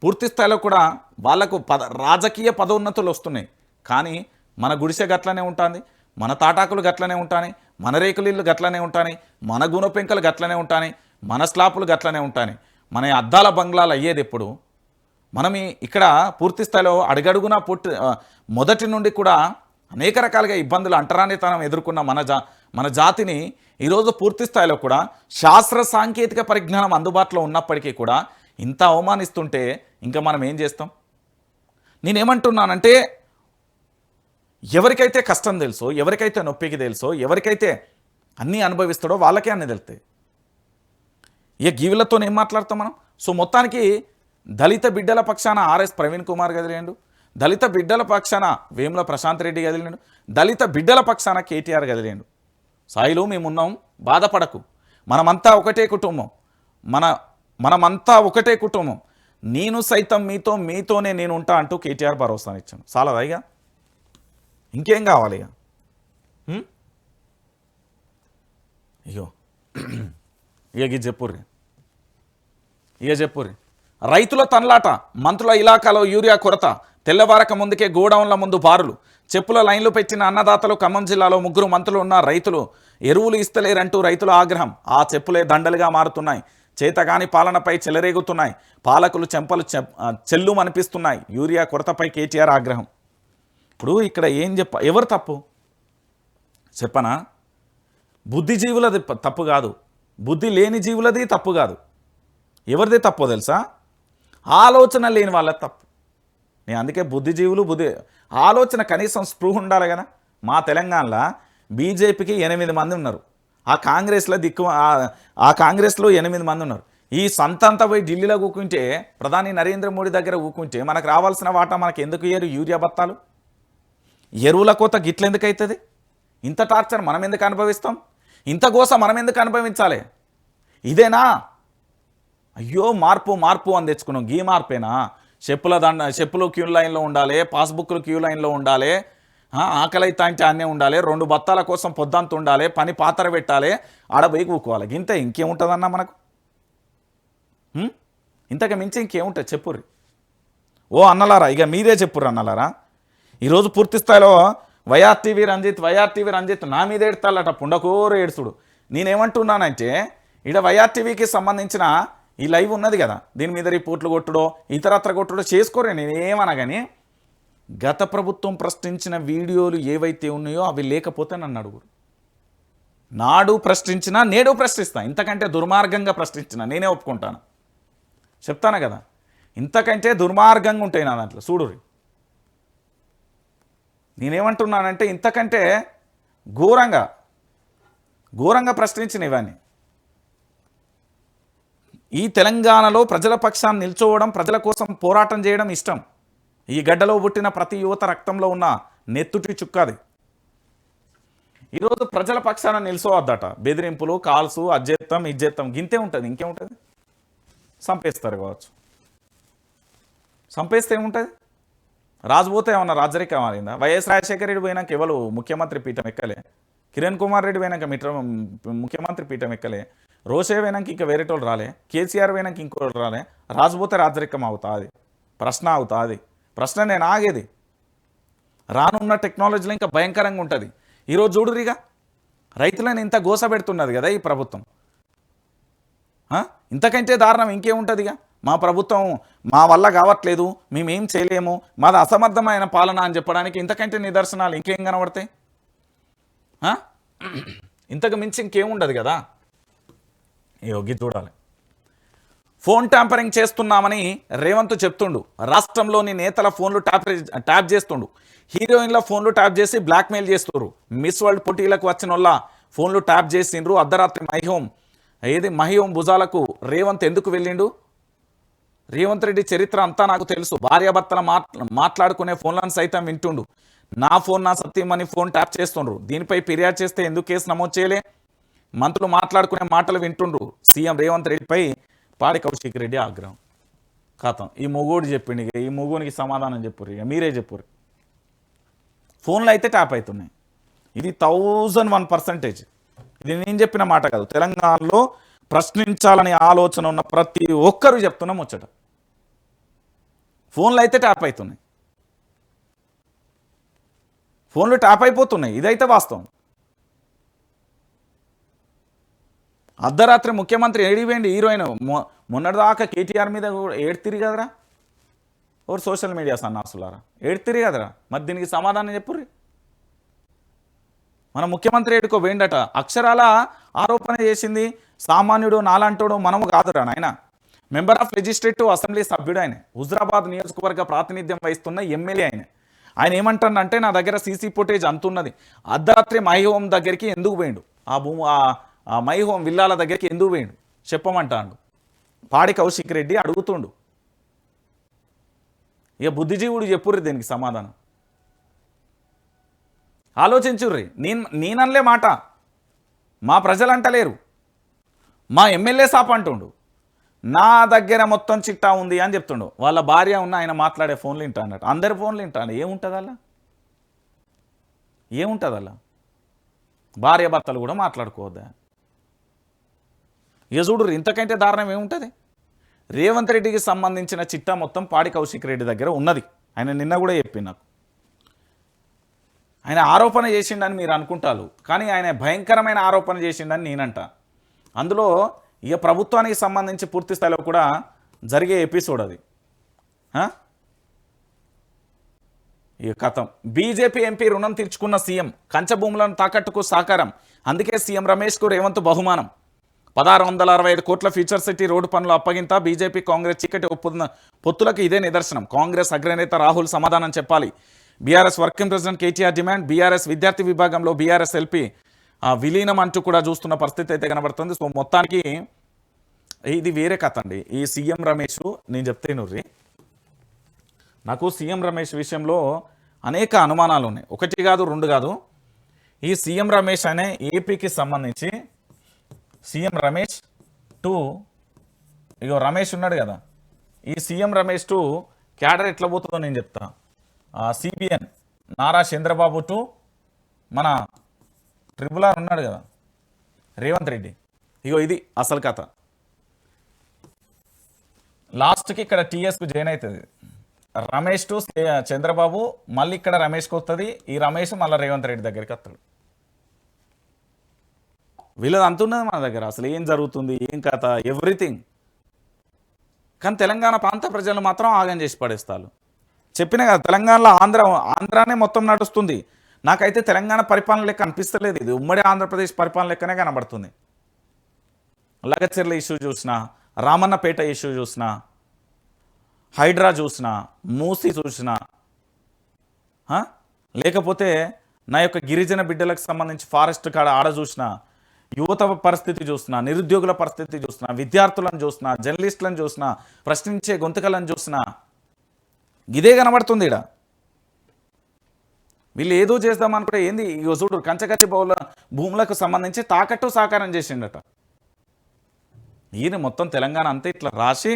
Speaker 1: పూర్తి స్థాయిలో కూడా వాళ్లకు రాజకీయ పదోన్నతులు వస్తున్నాయి కానీ మన గుడిసె గట్లనే ఉంటుంది, మన తాటాకులు గట్లనే ఉంటాయి, మన రేకులిళ్ళు గట్లనే ఉంటాయి, మన గుణపెంకలు గట్లనే ఉంటాయి, మన స్లాపులు గట్లనే ఉంటాయి. మన అద్దాల బంగ్లాలు అయ్యేది ఎప్పుడు? మనం ఇక్కడ పూర్తి స్థాయిలో అడుగడుగునా మొదటి నుండి కూడా అనేక రకాలుగా ఇబ్బందులు, అంటరానితనం ఎదుర్కొన్న మన జాతిని ఈరోజు పూర్తి స్థాయిలో కూడా శాస్త్ర సాంకేతిక పరిజ్ఞానం అందుబాటులో ఉన్నప్పటికీ కూడా ఇంత అవమానిస్తుంటే ఇంకా మనం ఏం చేస్తాం? నేనేమంటున్నానంటే, ఎవరికైతే కష్టం తెలుసో, ఎవరికైతే నొప్పికి తెలుసో, ఎవరికైతే అన్నీ అనుభవిస్తాడో వాళ్ళకే అన్నీ తెలుస్తాయి. ఇక గీవులతో ఏం మాట్లాడతాం మనం? సో మొత్తానికి దళిత బిడ్డల పక్షాన ఆర్ఎస్ ప్రవీణ్ కుమార్ గదిలేండు, దళిత బిడ్డల పక్షాన వేముల ప్రశాంత్ రెడ్డి గదిలేండు, దళిత బిడ్డల పక్షాన కేటీఆర్ గదిలేండు. సాయిలు మేమున్నాం, బాధపడకు, మనమంతా ఒకటే కుటుంబం, మనమంతా ఒకటే కుటుంబం, నేను సైతం మీతోనే నేను ఉంటా అంటూ కేటీఆర్ భరోసానిచ్చాను. చాలదా? ఇక ఇంకేం కావాలి? ఇక ఇక చెప్పుర్రి, రైతుల తన్లాట, మంత్రుల ఇలాకాలో యూరియా కొరత, తెల్లవారక ముందుకే గోడౌన్ల ముందు బారులు, చెప్పుల లైన్లు పెట్టిన అన్నదాతలు. ఖమ్మం జిల్లాలో 3 మంత్రులు ఉన్న రైతులు ఎరువులు ఇస్తలేరంటూ రైతుల ఆగ్రహం. ఆ చెప్పులే దండలుగా మారుతున్నాయి, చేతగాని పాలనపై చెలరేగుతున్నాయి, పాలకులు చెంపలు చెల్లుమనిపిస్తున్నాయి. యూరియా కొరతపై కేటీఆర్ ఆగ్రహం. ఇప్పుడు ఇక్కడ ఎవరు తప్పు చెప్పనా? బుద్ధిజీవులది తప్పు కాదు, బుద్ధి లేని జీవులది తప్పు కాదు. ఎవరిది తప్పో తెలుసా? ఆలోచన లేని వాళ్ళది తప్పు. నేను అందుకే బుద్ధిజీవులు ఆలోచన కనీసం స్పృహ ఉండాలి కదా. మా తెలంగాణలో బీజేపీకి 8 మంది ఉన్నారు, ఆ కాంగ్రెస్లో 8 మంది ఉన్నారు. ఈ సంతంతా పోయి ఢిల్లీలో కూకుంటే, ప్రధాని నరేంద్ర మోడీ దగ్గర కూకుంటే మనకు రావాల్సిన వాటా మనకు ఎందుకు ఇయ్యరు? యూరియా బత్తాలు, ఎరువుల కోత గిట్లెందుకు అవుతుంది? ఇంత టార్చర్ మనం ఎందుకు అనుభవిస్తాం? ఇంత గోస మనం ఎందుకు అనుభవించాలి? ఇదేనా? అయ్యో మార్పు మార్పు అని తెచ్చుకున్నాం. గీ మార్పేనా? చెప్పులు క్యూ లైన్లో ఉండాలి, పాస్బుక్లు క్యూ లైన్లో ఉండాలి, ఆకలి అయితే అన్నీ ఉండాలి, 2 బత్తాల కోసం పొద్దంత ఉండాలి, పని పాత్ర పెట్టాలి, ఆడ పోయి కూకోవాలి. ఇంతే, ఇంకేముంటుందన్నా మనకు? ఇంతకు మించి ఇంకేముంటుంది చెప్పుర్రి. ఓ అన్నలారా, ఇక మీరే చెప్పుర్రు అన్నలారా. ఈరోజు పూర్తి స్థాయిలో వైఆర్టీవీ రంజిత్ నా మీద ఏడతాలట, పుండకూరు ఏడుచుడు. నేనేమంటున్నానంటే, ఇక్కడ వైఆర్టీవీకి సంబంధించిన ఈ లైవ్ ఉన్నది కదా, దీని మీద రిపోర్ట్లు కొట్టుడో ఇతరత్ర కొట్టుడో చేసుకోరే, నేనేమన్నా కానీ గత ప్రభుత్వం ప్రశ్నించిన వీడియోలు ఏవైతే ఉన్నాయో అవి లేకపోతే నన్ను అడుగురు. నాడు ప్రశ్నించినా నేడు ప్రశ్నిస్తా. ఇంతకంటే దుర్మార్గంగా ప్రశ్నించిన నేనే ఒప్పుకుంటాను. చెప్తాను కదా, ఇంతకంటే దుర్మార్గంగా ఉంటాయి నా దాంట్లో. చూడురి, నేనేమంటున్నానంటే ఇంతకంటే ఘోరంగా ప్రశ్నించిన ఇవన్నీ. ఈ తెలంగాణలో ప్రజల పక్షాన్ని నిల్చోవడం, ప్రజల కోసం పోరాటం చేయడం ఇష్టం. ఈ గడ్డలో పుట్టిన ప్రతి యువత రక్తంలో ఉన్న నెత్తుటి చుక్కది. ఈరోజు ప్రజల పక్షాన నిల్చోవద్దట. బెదిరింపులు, కాల్స్, అజ్జెత్తం ఇజ్జెత్తం గింతే ఉంటుంది. ఇంకేముంటుంది? చంపేస్తారు కావచ్చు. చంపేస్తే ఏముంటుంది? రాజుపోతే ఏమన్నా రాజరికం మారిందా? వైఎస్ రాజశేఖర రెడ్డి పోయినాక ఎవరు ముఖ్యమంత్రి పీఠం ఎక్కలే, కిరణ్ కుమార్ రెడ్డి పోయినాక ముఖ్యమంత్రి పీఠం ఎక్కలే, రోషే పోయినాక ఇంకా వేరేటోళ్ళు రాలే, కేసీఆర్ పోయినాక ఇంకోళ్ళు రాలే. రాజుపోతే రాజరికం అవుతుంది, ప్రశ్న అవుతుంది. ప్రశ్న నేను ఆగేది రానున్న టెక్నాలజీలో ఇంకా భయంకరంగా ఉంటుంది. ఈరోజు చూడురిగా, రైతులను ఇంత గోస పెడుతున్నది కదా ఈ ప్రభుత్వం. ఇంతకంటే దారుణం ఇంకేముంటుంది? ఇక మా ప్రభుత్వం మా వల్ల కావట్లేదు, మేమేం చేయలేము, మాది అసమర్థమైన పాలన అని చెప్పడానికి ఇంతకంటే నిదర్శనాలు ఇంకేం కనబడతాయి? ఇంతకు మించి ఇంకేముండదు కదా. యోగి చూడాలి. ఫోన్ ట్యాంపరింగ్ చేస్తున్నామని రేవంత్ చెప్తుండు. రాష్ట్రంలోని నేతల ఫోన్లు ట్యాప్ చేస్తుండు. హీరోయిన్ల ఫోన్లు ట్యాప్ చేసి బ్లాక్మెయిల్ చేస్తున్నారు. మిస్ వరల్డ్ పోటీలకు వచ్చిన వాళ్ళ ఫోన్లు ట్యాప్ చేసిండ్రు. అర్ధరాత్రి మహిహోం భుజాలకు రేవంత్ ఎందుకు వెళ్ళిండు? రేవంత్ రెడ్డి చరిత్ర అంతా నాకు తెలుసు. భార్యాభర్తల మాట్లాడుకునే ఫోన్లను సైతం వింటుండు. నా ఫోన్, నా సత్యమని ఫోన్ ట్యాప్ చేస్తుండ్రు. దీనిపై ఫిర్యాదు చేస్తే ఎందుకు కేసు నమోదు చేయలే? మంత్రులు మాట్లాడుకునే మాటలు వింటుండ్రు. సీఎం రేవంత్ రెడ్డిపై పాడి కౌశిక్ రెడ్డి ఆగ్రహం. ఖాతం. ఈ మొగోడు చెప్పిండు. ఈ మొగోనికి సమాధానం చెప్పుర్రు. ఇక మీరే చెప్పుర్రు. ఫోన్లు అయితే ట్యాప్ అవుతున్నాయి. ఇది 1001%. ఇది నేను చెప్పిన మాట కాదు. తెలంగాణలో ప్రశ్నించాలనే ఆలోచన ఉన్న ప్రతి ఒక్కరూ చెప్తున్నా ముచ్చట. ఫోన్లు అయితే ట్యాప్ అవుతున్నాయి, ఫోన్లు ట్యాప్ అయిపోతున్నాయి. ఇదైతే వాస్తవం. అర్ధరాత్రి ముఖ్యమంత్రి ఏడిపోయింది. హీరోయిన్ మొన్నటిదాకా కేటీఆర్ మీద ఏడ్తిరి కదరా. ఓరు సోషల్ మీడియా సన్నాసులారా, ఏడ్తిరి కదరా. మరి దీనికి సమాధానం చెప్పుర్రి. మన ముఖ్యమంత్రి ఏడుకో వేయండట. అక్షరాల ఆరోపణ చేసింది సామాన్యుడు, నాలంటోడు మనము కాదురా నాయన. మెంబర్ ఆఫ్ లెజిస్లేటివ్ అసెంబ్లీ సభ్యుడు ఆయన. హుజరాబాద్ నియోజకవర్గ ప్రాతినిధ్యం వహిస్తున్న ఎమ్మెల్యే ఆయన ఏమంటాడంటే, నా దగ్గర సీసీ ఫుటేజ్ అంతున్నది. అర్ధరాత్రి మైహోం దగ్గరికి ఎందుకు పోయిండు? ఆ మైహోం విల్లాల దగ్గరికి ఎందుకు పోయిండు చెప్పమంటాడు. పాడి కౌశిక్ రెడ్డి అడుగుతుండు. ఇక బుద్ధిజీవుడు చెప్పుర్రి దీనికి సమాధానం. ఆలోచించుర్రి. నేననలే మాట, మా ప్రజలు అంటలేరు, మా ఎమ్మెల్యే సాప్ అంటుండు. నా దగ్గర మొత్తం చిట్టా ఉంది అని చెప్తుండు. వాళ్ళ భార్య ఉన్న ఆయన మాట్లాడే ఫోన్లు వింటా అన్నట్టు. అందరి ఫోన్లు వింటాను. ఏముంటుంది అలా? భార్య భర్తలు కూడా మాట్లాడుకోవద్దా? ఇక చూడు, ఇంతకంటే దారుణం ఏముంటుంది? రేవంత్ రెడ్డికి సంబంధించిన చిట్టా మొత్తం పాడి కౌశిక్ రెడ్డి దగ్గర ఉన్నది. ఆయన నిన్న కూడా చెప్పింది నాకు. ఆయన ఆరోపణ చేసిండని మీరు అనుకుంటారు, కానీ ఆయన భయంకరమైన ఆరోపణ చేసిండని నేనంట. అందులో ఇక ప్రభుత్వానికి సంబంధించి పూర్తి స్థాయిలో కూడా జరిగే ఎపిసోడ్ అది. ఇక కథం. బీజేపీ ఎంపీ రుణం తీర్చుకున్న సీఎం. కంచభూములను తాకట్టుకు సాకారం. అందుకే సీఎం రమేష్కు రేవంత్ బహుమానం. 1665 కోట్ల ఫ్యూచర్ సిటీ రోడ్డు పనులు అప్పగింత. బీజేపీ కాంగ్రెస్ చీకటి ఒప్పుతున్న పొత్తులకు ఇదే నిదర్శనం. కాంగ్రెస్ అగ్రనేత రాహుల్ సమాధానం చెప్పాలి. BRS working president KTR demand. BRS విద్యార్థి విభాగంలో బీఆర్ఎస్ ఎల్పీ విలీనం అంటూ కూడా చూస్తున్న పరిస్థితి అయితే కనబడుతుంది. సో మొత్తానికి ఇది వేరే కథ అండి. ఈ సీఎం రమేష్ నేను చెప్తేనుర్రి, నాకు సీఎం రమేష్ విషయంలో అనేక అనుమానాలు ఉన్నాయి. ఒకటి కాదు, రెండు కాదు. ఈ సీఎం రమేష్ అనే ఏపీకి సంబంధించి సీఎం రమేష్ టు ఇగో రమేష్ ఉన్నాడు కదా, ఈ సీఎం రమేష్ టు క్యాడర్ ఎట్లా పోతుందో నేను చెప్తా. సిబిఎన్ నారా చంద్రబాబు టు మన ట్రిపుల్ R ఉన్నాడు కదా రేవంత్ రెడ్డి. ఇగో ఇది అసలు కథ. లాస్ట్కి ఇక్కడ టీఎస్కు జాయిన్ అవుతుంది. రమేష్ టు చంద్రబాబు, మళ్ళీ ఇక్కడ రమేష్కి వస్తుంది. ఈ రమేష్ మళ్ళీ రేవంత్ రెడ్డి దగ్గరికి వస్తాడు. వీళ్ళది అంతున్నది మన దగ్గర, అసలు ఏం జరుగుతుంది ఏం కథ ఎవ్రీథింగ్. కానీ తెలంగాణ ప్రాంత ప్రజలు మాత్రం ఆగం చేసి పడేస్తారు. చెప్పినా కదా తెలంగాణలో ఆంధ్రానే మొత్తం నడుస్తుంది. నాకైతే తెలంగాణ పరిపాలన లెక్క అనిపిస్తలేదు, ఇది ఉమ్మడి ఆంధ్రప్రదేశ్ పరిపాలన లెక్కనే కనబడుతుంది. లగచెర్ల ఇష్యూ చూసినా, రామన్నపేట ఇష్యూ చూసినా, హైడ్రా చూసినా, మూసి చూసినా, లేకపోతే నా యొక్క గిరిజన బిడ్డలకు సంబంధించి ఫారెస్ట్ కాడ ఆడ చూసినా, యువత పరిస్థితి చూసినా, నిరుద్యోగుల పరిస్థితి చూసినా, విద్యార్థులను చూసినా, జర్నలిస్టులను చూసినా, ప్రశ్నించే గొంతుకలను చూసినా, ఇదే కనబడుతుంది. ఇక్కడ వీళ్ళు ఏదో చేద్దామనుకుంటే ఏంది ఇగో చూడు కంచకచ్చి భూములకు సంబంధించి తాకట్టు సాకారం చేసిండట. ఈయన మొత్తం తెలంగాణ అంతా ఇట్లా రాసి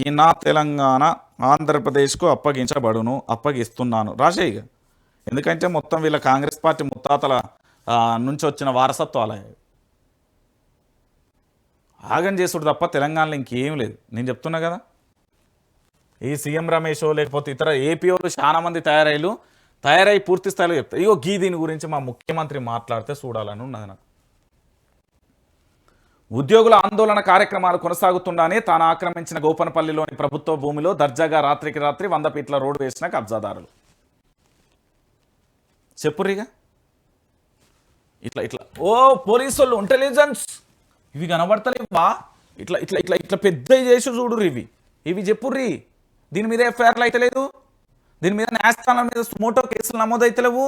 Speaker 1: ఈ నా తెలంగాణ ఆంధ్రప్రదేశ్కు అప్పగించబడును, అప్పగిస్తున్నాను రాసే. ఇక ఎందుకంటే మొత్తం వీళ్ళ కాంగ్రెస్ పార్టీ ముత్తాతల నుంచి వచ్చిన వారసత్వాలు ఆగం చేసుడు తప్ప తెలంగాణలో ఇంకేం లేదు. నేను చెప్తున్నా కదా, ఈ సీఎం రమేష్ లేకపోతే ఇతర ఏపీ వాళ్ళు చాలా మంది తయారై పూర్తి స్థాయిలో చెప్తారు. ఇగో దీని గురించి మా ముఖ్యమంత్రి మాట్లాడితే చూడాలని ఉన్నది నాకు. ఉద్యోగుల ఆందోళన కార్యక్రమాలు కొనసాగుతుండగానే తాను ఆక్రమించిన గోపనపల్లిలోని ప్రభుత్వ భూమిలో దర్జాగా రాత్రికి రాత్రి 100 ఫీట్ల రోడ్డు వేసిన కబ్జాదారులు. చెప్పురిగా ఇట్లా ఇట్లా ఓ పోలీసు వాళ్ళు ఇంటెలిజెన్స్ ఇవి కనబడతలేవా, ఇట్లా ఇట్లా ఇట్లా ఇట్లా పెద్ద చేసి చూడుర్రి ఇవి చెప్పుర్రి. దీని మీద ఎఫ్ఐఆర్లు అయితే లేదు, దీని మీద న్యాయస్థానం మీద మోటో కేసులు నమోదైతలేవు,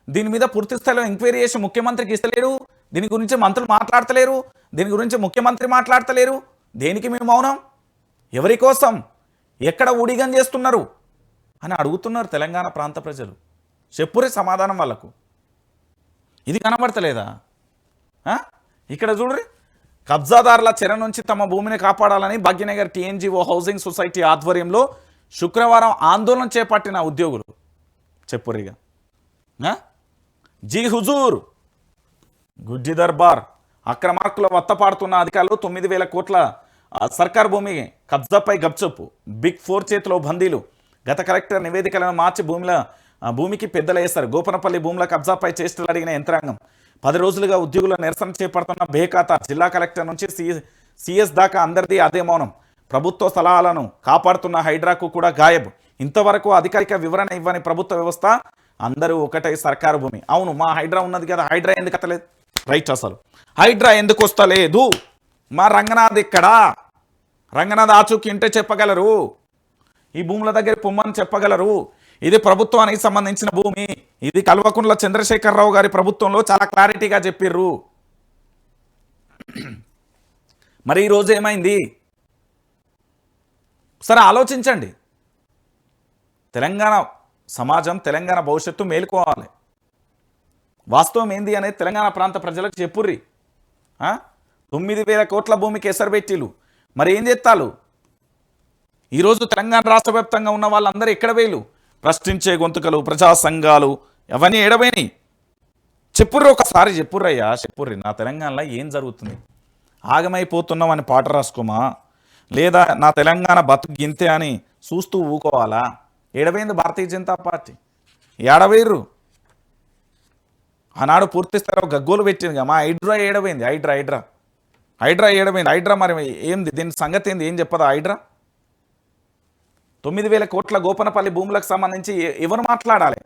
Speaker 1: దీని మీద పూర్తి స్థాయిలో ఎంక్వైరీ చేసి ముఖ్యమంత్రికి ఇస్తలేరు, దీని గురించి మంత్రులు మాట్లాడతలేరు, దీని గురించి ముఖ్యమంత్రి మాట్లాడతలేరు. దేనికి మేము మౌనం? ఎవరి కోసం? ఎక్కడ ఊడిగం చేస్తున్నారు అని అడుగుతున్నారు తెలంగాణ ప్రాంత ప్రజలు. చెప్పురే సమాధానం వాళ్ళకు. ఇది కనబడతలేదా? ఇక్కడ చూడ్రి, కబ్జాదారుల చెర నుంచి తమ భూమిని కాపాడాలని భాగ్యనగర్ TNGO హౌసింగ్ సొసైటీ ఆధ్వర్యంలో శుక్రవారం ఆందోళన చేపట్టిన ఉద్యోగులు. చెప్పురిగా జీ హుజూర్ గుజ్జి దర్బార్ అక్రమార్కుల వత్తపాడుతున్న అధికారులు 9,000 కోట్ల సర్కార్ భూమి కబ్జాపై గప్చొప్పు, బిగ్ 4 చేతిలో బందీలు. గత కలెక్టర్ నివేదికలను మార్చి భూమికి పెద్దలు వేస్తారు. గోపనపల్లి భూముల కబ్జాపై చేష్టలు అడిగిన యంత్రాంగం. 10 రోజులుగా ఉద్యోగుల నిరసన చేపడుతున్న బేఖాతా. జిల్లా కలెక్టర్ నుంచి CS దాకా అందరిది అదే మౌనం. ప్రభుత్వ స్థలాలను కాపాడుతున్న హైడ్రాకు కూడా గాయబ్. ఇంతవరకు అధికారిక వివరణ ఇవ్వని ప్రభుత్వ వ్యవస్థ. అందరూ ఒకటే సర్కారు భూమి. అవును, మా హైడ్రా ఉన్నది కదా, హైడ్రా ఎందుకు వస్తలేదు? రైట్, అసలు హైడ్రా ఎందుకు వస్తలేదు? మా రంగనాథ్ ఎక్కడా? రంగనాథ్ ఆచూకీ ఇంటే చెప్పగలరు, ఈ భూముల దగ్గర పొమ్మని చెప్పగలరు. ఇది ప్రభుత్వానికి సంబంధించిన భూమి, ఇది కల్వకుంట్ల చంద్రశేఖరరావు గారి ప్రభుత్వంలో చాలా క్లారిటీగా చెప్పిర్రు. మరి ఈరోజు ఏమైంది? సరే ఆలోచించండి. తెలంగాణ సమాజం, తెలంగాణ భవిష్యత్తు మేలుకోవాలి. వాస్తవం ఏంది అనేది తెలంగాణ ప్రాంత ప్రజలకు చెప్పుర్రి. 9,000 కోట్ల భూమికి ఎసరుబెట్టిలు. మరి ఏం చేస్తాలు? ఈరోజు తెలంగాణ రాష్ట్ర వ్యాప్తంగా ఉన్న వాళ్ళందరూ ఎక్కడ వేలు? ప్రశ్నించే గొంతుకలు, ప్రజా సంఘాలు అవన్నీ ఎడబోయినాయి. చెప్పుర్రి, ఒకసారి చెప్పుర్రయ్యా, చెప్పుర్రి. నా తెలంగాణలో ఏం జరుగుతుంది? ఆగమైపోతున్నాం అని పాట రాసుకోమా, లేదా నా తెలంగాణ బతుకు గింతే అని చూస్తూ ఊకోవాలా? ఎడబోయింది భారతీయ జనతా పార్టీ? ఏడవేర్రు. ఆనాడు పూర్తి స్థాయిలో గగ్గోలు పెట్టింది. మా హైడ్రా ఏడబోయింది? హైడ్రా ఏడబోయింది? హైడ్రా మరి ఏంది? దీని సంగతి ఏంది? ఏం చెప్పదా హైడ్రా? 9,000 కోట్ల గోపనపల్లి భూములకు సంబంధించి ఎవరు మాట్లాడాలి?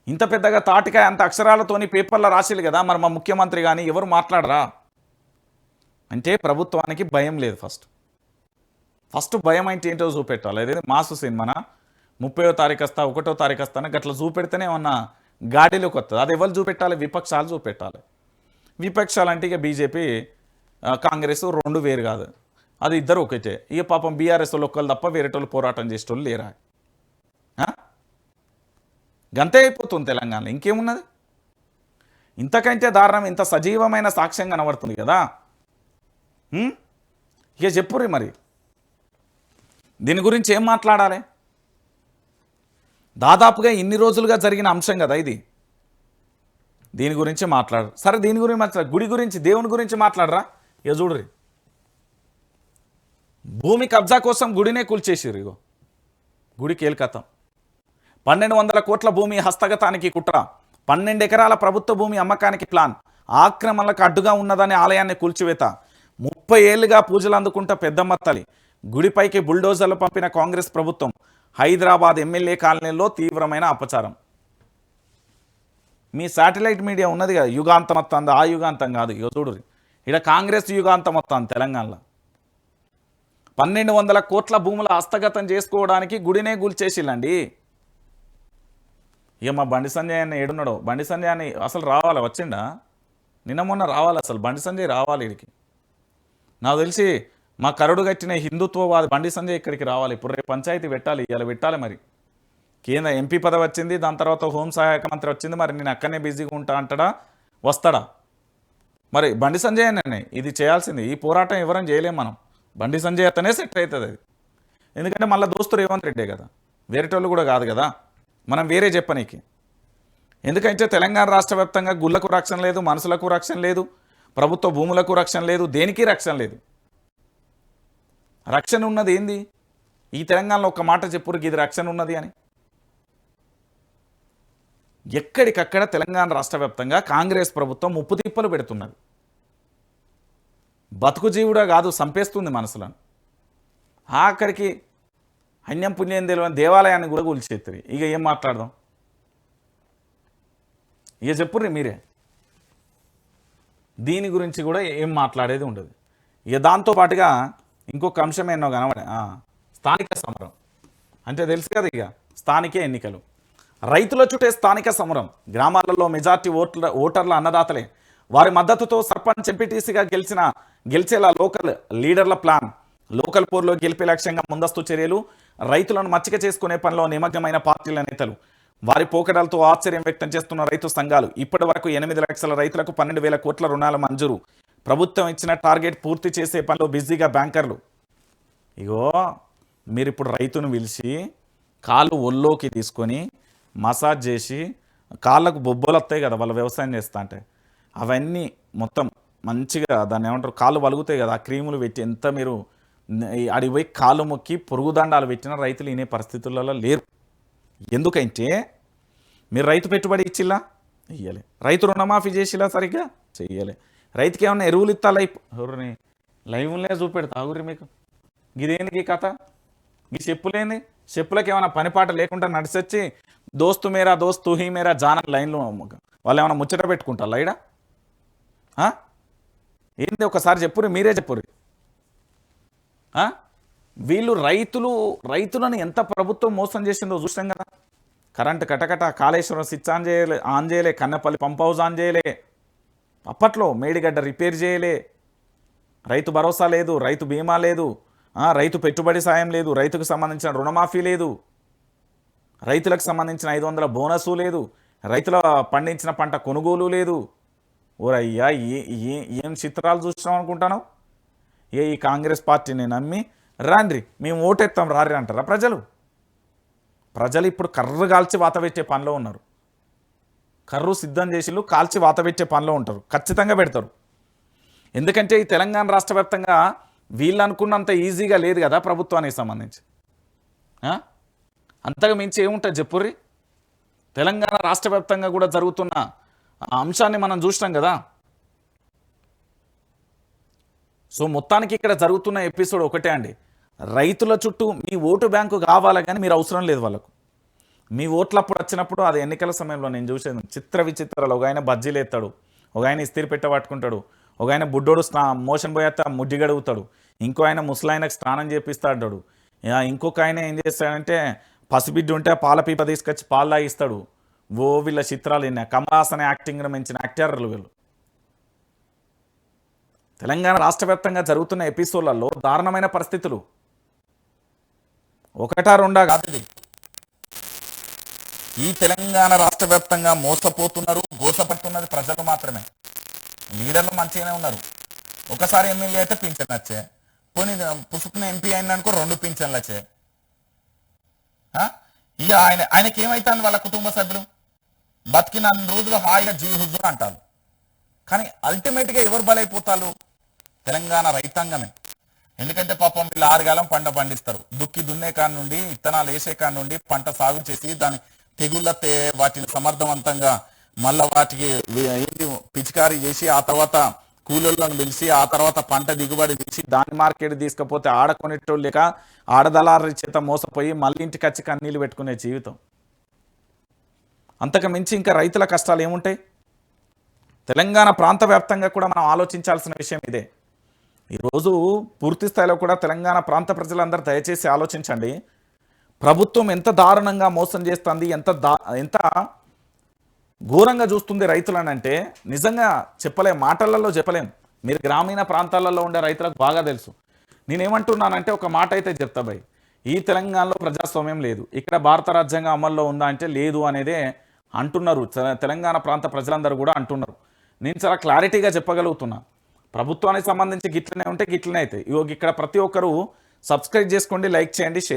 Speaker 1: ఇంత పెద్దగా తాటికాయ అంత అక్షరాలతోని పేపర్లో రాసిలు కదా, మరి మా ముఖ్యమంత్రి కానీ ఎవరు మాట్లాడరా? అంటే ప్రభుత్వానికి భయం లేదు. ఫస్ట్ భయం అంటే ఏంటో చూపెట్టాలి. అదే మాసు సినిమాన 30వ తారీఖు వస్తా, 1వ తారీఖు వస్తాను గట్లా చూపెడితేనే ఏమన్నా గాడిలోకి వస్తుంది. అది ఎవరు చూపెట్టాలి? విపక్షాలు చూపెట్టాలి. విపక్షాలు అంటే ఇక బీజేపీ కాంగ్రెస్ రెండు వేరు కాదు, అది ఇద్దరు ఒకటే. ఇక పాపం బీఆర్ఎస్ వాళ్ళు ఒక్కళ్ళు తప్ప వేరేటోళ్ళు పోరాటం చేసేటోళ్ళు లేరా? గంతే అయిపోతుంది తెలంగాణలో. ఇంకేమున్నది? ఇంతకంటే దారుణం ఇంత సజీవమైన సాక్ష్యం కనబడుతుంది కదా. ఇక చెప్పుర్రి మరి దీని గురించి ఏం మాట్లాడాలి? దాదాపుగా ఇన్ని రోజులుగా జరిగిన అంశం కదా ఇది. దీని గురించి మాట్లాడరు. సరే దీని గురించి మాట్లాడు, గుడి గురించి దేవుని గురించి మాట్లాడరా? ఇక చూడ్రి, భూమి కబ్జా కోసం గుడినే కూల్చేసిర్రు. ఇగో గుడి కేల్కతం. 1200 కోట్ల భూమి హస్తగతానికి కుట్ర, 12 ఎకరాల ప్రభుత్వ భూమి అమ్మకానికి ప్లాన్, ఆక్రమణలకు అడ్డుగా ఉన్నదని ఆలయాన్ని కూల్చివేత, 30 ఏళ్లుగా పూజలు అందుకుంటా పెద్దమ్మ తల్లి, గుడిపైకి బుల్డోజర్లు పంపిన కాంగ్రెస్ ప్రభుత్వం, హైదరాబాద్ ఎమ్మెల్యే కాలనీలో తీవ్రమైన అపచారం. మీ శాటిలైట్ మీడియా ఉన్నది కదా, యుగాంతం వస్తుంది, ఆ యుగాంతం కాదు. ఇక చూడుర్రి, ఇక్కడ కాంగ్రెస్ యుగాంతం వస్తుంది తెలంగాణలో. 1200 కోట్ల భూముల హస్తగతం చేసుకోవడానికి గుడినే కూల్చేసిల్లండి. ఇక మా బండి సంజయ్ అన్న ఏడున్నాడో, బండి సంజయ్ అని అసలు రావాలి, వచ్చిండా నిన్న మొన్న రావాలి, అసలు బండి సంజయ్ రావాలి ఇక్కడికి. నాకు తెలిసి మా కరుడు కట్టిన హిందుత్వవాది బండి సంజయ్ ఇక్కడికి రావాలి. ఇప్పుడు రేపు పంచాయతీ పెట్టాలి, ఇలా పెట్టాలి. మరి కేంద్ర ఎంపీ పదవి వచ్చింది, దాని తర్వాత హోం సహాయక మంత్రి వచ్చింది. మరి నేను అక్కడనే బిజీగా ఉంటా అంటాడా, వస్తాడా? మరి బండి సంజయ్ అనే ఇది చేయాల్సింది. ఈ పోరాటం ఎవరైనా చేయలేం మనం, బండి సంజయ్ అతనే సెట్ అవుతుంది అది. ఎందుకంటే మళ్ళీ దోస్తు రేవంత్ రెడ్డే కదా, వేరేటోళ్ళు కూడా కాదు కదా, మనం వేరే చెప్పనీకి. ఎందుకంటే తెలంగాణ రాష్ట్ర వ్యాప్తంగా గుళ్ళకు రక్షణ లేదు, మనసులకు రక్షణ లేదు, ప్రభుత్వ భూములకు రక్షణ లేదు, దేనికి రక్షణ లేదు. రక్షణ ఉన్నది ఏంది? ఈ తెలంగాణలో ఒక మాట చెప్పురు, ఇది రక్షణ ఉన్నది అని. ఎక్కడికక్కడ తెలంగాణ రాష్ట్ర వ్యాప్తంగా కాంగ్రెస్ ప్రభుత్వం ముప్పు తిప్పలు పెడుతున్నది. బతుకు జీవుడా కాదు, సంపేస్తుంది మనసులను. ఆఖరికి అన్యం పుణ్యం తెలియని దేవాలయాన్ని కూడా కూల్చేస్తుంది. ఇక ఏం మాట్లాడదాం? ఇక చెప్పుర్రి మీరే. దీని గురించి కూడా ఏం మాట్లాడేది ఉండదు. ఇక దాంతోపాటుగా ఇంకొక అంశం ఎన్నో కనబడే, స్థానిక సమరం అంటే తెలుసు కదా. ఇక స్థానిక ఎన్నికలు, రైతుల చుట్టే స్థానిక సమరం. గ్రామాలలో మెజార్టీ ఓటర్ల అన్నదాతలే, వారి మద్దతుతో సర్పంచ్ ఎంపీటీసీగా గెలిచేలా లోకల్ లీడర్ల ప్లాన్. లోకల్ పోర్లో గెలిపే లక్ష్యంగా ముందస్తు చర్యలు. రైతులను మచ్చిక చేసుకునే పనిలో నిమగ్నమైన పార్టీల నేతలు. వారి పోకడలతో ఆశ్చర్యం వ్యక్తం చేస్తున్న రైతు సంఘాలు. ఇప్పటి వరకు 8 లక్షల రైతులకు 12,000 కోట్ల రుణాల మంజూరు. ప్రభుత్వం ఇచ్చిన టార్గెట్ పూర్తి చేసే పనిలో బిజీగా బ్యాంకర్లు. ఇగో మీరు ఇప్పుడు రైతును పిలిచి కాళ్ళు ఒళ్ళోకి తీసుకొని మసాజ్ చేసి, కాళ్ళకు బొబ్బలు వస్తాయి కదా వాళ్ళు వ్యవసాయం చేస్తా అంటే, అవన్నీ మొత్తం మంచిగా దాన్ని ఏమంటారు, కాళ్ళు వలుగుతాయి కదా, ఆ క్రీములు పెట్టి ఎంత మీరు అడిగి పోయి కాళ్ళు మొక్కి పొరుగుదండాలు పెట్టిన రైతులు వినే పరిస్థితులలో లేరు. ఎందుకంటే మీరు రైతు పెట్టుబడి ఇచ్చిల్లా, ఇయ్యలే. రైతు రుణమాఫీ చేసిలా, సరిగ్గా చెయ్యలే. రైతుకి ఏమన్నా ఎరువులు ఇస్తా ఎవరిని లైవ్లే చూపెడతా ఆగురి మీకు. గిదేందుకు ఈ కథ? ఈ చెప్పులేంది? చెప్పులకి ఏమైనా పనిపాట లేకుండా నడిచొచ్చి దోస్తు మేరా దోస్తు హీ మేరా జాన లైన్లో వాళ్ళు ఏమైనా ముచ్చట పెట్టుకుంటారు లైడా? ఏంది ఒకసారి చెప్పుర్రి, మీరే చెప్పుర్రి. వీళ్ళు రైతులను ఎంత ప్రభుత్వం మోసం చేసిందో చూసాం కదా. కరెంటు కటకట, కాళేశ్వరం స్విచ్ ఆన్ చేయలే, కన్నపల్లి పంప్ హౌస్ ఆన్ చేయలే, అప్పట్లో మేడిగడ్డ రిపేర్ చేయలే, రైతు భరోసా లేదు, రైతు బీమా లేదు, రైతు పెట్టుబడి సాయం లేదు, రైతుకు సంబంధించిన రుణమాఫీ లేదు, రైతులకు సంబంధించిన 500 బోనసు లేదు, రైతుల పండించిన పంట కొనుగోలు లేదు. ఓరయ్యా ఏం చిత్రాలు చూసినాం అనుకుంటాను. ఈ కాంగ్రెస్ పార్టీని నమ్మి రాండ్రి మేము ఓటెత్తాం రారి అంటారా ప్రజలు ఇప్పుడు కర్రు కాల్చి వాత పెట్టే పనిలో ఉన్నారు. కర్రు సిద్ధం చేసిళ్ళు, కాల్చి వాత పెట్టే పనిలో ఉంటారు, ఖచ్చితంగా పెడతారు. ఎందుకంటే ఈ తెలంగాణ రాష్ట్ర వ్యాప్తంగా వీళ్ళు అనుకున్నంత ఈజీగా లేదు కదా ప్రభుత్వానికి సంబంధించి. అంతగా మించి ఏముంటుంది చెప్పుర్రి? తెలంగాణ రాష్ట్ర వ్యాప్తంగా కూడా జరుగుతున్న అంశాన్ని మనం చూసినాం కదా. సో మొత్తానికి ఇక్కడ జరుగుతున్న ఎపిసోడ్ ఒకటే అండి, రైతుల చుట్టూ మీ ఓటు బ్యాంకు కావాలి కానీ మీరు అవసరం లేదు వాళ్ళకు. మీ ఓట్లప్పుడు వచ్చినప్పుడు అది ఎన్నికల సమయంలో నేను చూసేది చిత్ర విచిత్రాలు. ఒక ఆయన బజ్జీలు ఎత్తాడు, ఒక ఆయన ఇస్తిరి పెట్ట పట్టుకుంటాడు, ఒక ఆయన బుడ్డోడు మోషన్ పోయేస్తా ముడ్డి గడుగుతాడు, ఇంకో ఆయన ముసలాయనకు స్నానం చేపిస్తాడు, ఇంకొక ఆయన ఏం చేస్తాడంటే పసిబిడ్డ ఉంటే పాల పీప తీసుకొచ్చి పాలు తాగిస్తాడు. వీళ్ళ చిత్రాలు ఎన్న కమలాసన యాక్టింగ్ను మించిన యాక్టర్లు వీళ్ళు. తెలంగాణ రాష్ట్ర వ్యాప్తంగా జరుగుతున్న ఎపిసోడ్లలో దారుణమైన పరిస్థితులు. ఒకటా రెండా కాదు, ఇది ఈ తెలంగాణ రాష్ట్ర వ్యాప్తంగా మోసపోతున్నారు, గోసపడుతున్నది ప్రజలు మాత్రమే. లీడర్లు మంచిగానే ఉన్నారు. ఒకసారి ఎమ్మెల్యే అయితే పింఛన్ వచ్చే, పోనీ పుసుకున్న ఎంపీ అయిననుకో 2 పింఛన్లు వచ్చే. ఇక ఆయనకి ఏమైతుంది, వాళ్ళ కుటుంబ సభ్యులు బతికిన రోజులు హాయిగా జీవిజు అంటారు. కానీ అల్టిమేట్గా ఎవరు బలైపోతారు? తెలంగాణ రైతాంగమే. ఎందుకంటే పాపం వీళ్ళు 6 కాలం పంట పండిస్తారు. దుక్కి దున్నే కాడ నుండి, విత్తనాలు వేసే కాడ నుండి, పంట సాగు చేసి దాని తెగుళ్ళ వాటిని సమర్థవంతంగా మళ్ళా వాటికి పిచికారీ చేసి, ఆ తర్వాత కూలీలను పిలిచి, ఆ తర్వాత పంట దిగుబడి తీసి దాని మార్కెట్ తీసుకపోతే ఆడకొనేటోళ్ళు లేక ఆడదళారి చేత మోసపోయి మళ్ళీ ఇంటికి వచ్చి కన్నీళ్ళు పెట్టుకునే జీవితం. అంతకు మించి ఇంకా రైతుల కష్టాలు ఏముంటాయి? తెలంగాణ ప్రాంత వ్యాప్తంగా కూడా మనం ఆలోచించాల్సిన విషయం ఇదే. ఈరోజు పూర్తి స్థాయిలో కూడా తెలంగాణ ప్రాంత ప్రజలందరూ దయచేసి ఆలోచించండి. ప్రభుత్వం ఎంత దారుణంగా మోసం చేస్తుంది, ఎంత ఘోరంగా చూస్తుంది రైతులను అంటే నిజంగా చెప్పలేం, మాటలలో చెప్పలేం. మీరు గ్రామీణ ప్రాంతాలలో ఉండే రైతులకు బాగా తెలుసు. నేనేమంటున్నానంటే ఒక మాట అయితే చెప్తా భయ్, ఈ తెలంగాణలో ప్రజాస్వామ్యం లేదు, ఇక్కడ భారత రాజ్యాంగం అమల్లో ఉందా అంటే లేదు అనేదే అంటున్నారు. తెలంగాణ ప్రాంత ప్రజలందరూ కూడా అంటున్నారు. నేను చాలా క్లారిటీగా చెప్పగలుగుతున్నా. ప్రభుత్వానికి సంబంధించి గిట్లనే ఉంటే గిట్లనే అయితే. ఇక్కడ ప్రతి ఒక్కరూ సబ్స్క్రైబ్ చేసుకోండి, లైక్ చేయండి, షేర్ చేయండి.